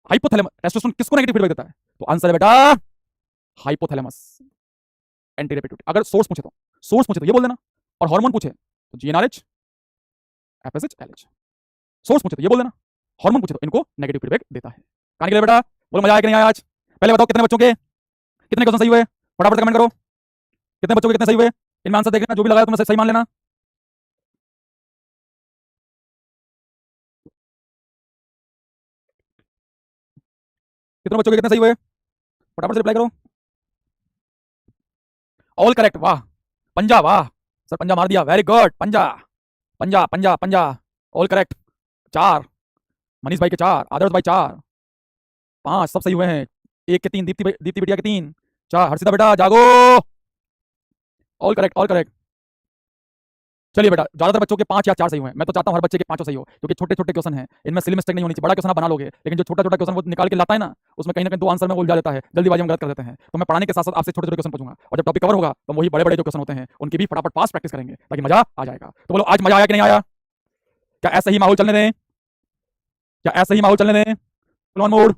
हाइपोथैलेमस, टेस्टोस्टेरोन किसको नेगेटिव फीडबैक देता है? तो आंसर है बेटा हाइपोथैलेमस, एंटीरियर पिट्यूटरी। अगर सोर्स पूछे तो ये बोल देना, और हार्मोन पूछे तो जीएनआरएच, एफएसएच, एलएच। सोर्स पूछे तो ये बोल देना, हार्मोन पूछे तो इनको नेगेटिव फीडबैक देता है। कहानी के लिए बेटा बोलो, मजा आया कि नहीं आया आज? पहले बताओ कितने बच्चों के कितने क्वेश्चन सही हुए, फटाफट कमेंट करो। कितने बच्चों के कितने सही हुए? इनमें आंसर देख लेना, जो भी लगाया तुमने सही मान लेना। कितने बच्चों के कितने सही हुए, फटाफट से रिप्लाई करो। ऑल करेक्ट, वाह। पंजा, वाह सर, पंजा मार दिया, वेरी गुड। पंजा पंजा पंजा पंजा, ऑल करेक्ट। 4 मनीष भाई के 4, आदर्श भाई 4, 5 सब सही हुए हैं। 1 के 3, दीप्ति बिटिया के 3, 4 हर्षिता बेटा जागो, ऑल करेक्ट ऑल करेक्ट। चलिए बेटा, ज्यादातर बच्चों के 5 या 4 सही हुए हैं। मैं तो चाहता हूं हर बच्चे के 5 सही हो, क्योंकि छोटे छोटे क्वेश्चन हैं, इनमें सिली मिस्टेक नहीं होनी चाहिए। बड़ा क्वेश्चन आप बना लोगे, लेकिन जो छोटा छोटा क्वेश्चन वो निकाल के लाता है ना, उसमें कहीं ना कहीं 2 आंसर में उलझा देता है, जल्दीबाजी में गलत कर देते हैं। तो मैं पढ़ाने के साथ साथ आपसे छोटे छोटे क्वेश्चन पूछूंगा, और जब टॉपिक कवर होगा तो वही बड़े बड़े जो क्वेश्चन होते हैं उनकी भी फटाफट पास प्रैक्टिस करेंगे, ताकि मजा आ जाएगा। तो बोलो, आज मजा आया कि नहीं आया? क्या ऐसे ही माहौल चलने दें? क्या ऐसे ही माहौल चलने दें? Full on mode,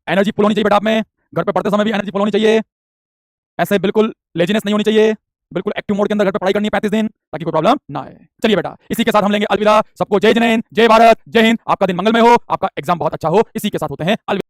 energy full होनी चाहिए बेटा आप में। घर पे पढ़ते समय भी एनर्जी फुल होनी चाहिए, ऐसे बिल्कुल लेजीनेस नहीं होनी चाहिए। बिल्कुल एक्टिव मोड के अंदर घर पे पढ़ाई करनी है 35 दिन, ताकि कोई प्रॉब्लम ना आए। चलिए बेटा, इसी के साथ हम लेंगे अलविदा। सबको जय जय हिंद, जय भारत, जय हिंद। आपका दिन मंगलमय हो, आपका एग्जाम बहुत अच्छा हो, इसी के साथ होते हैं अलविदा।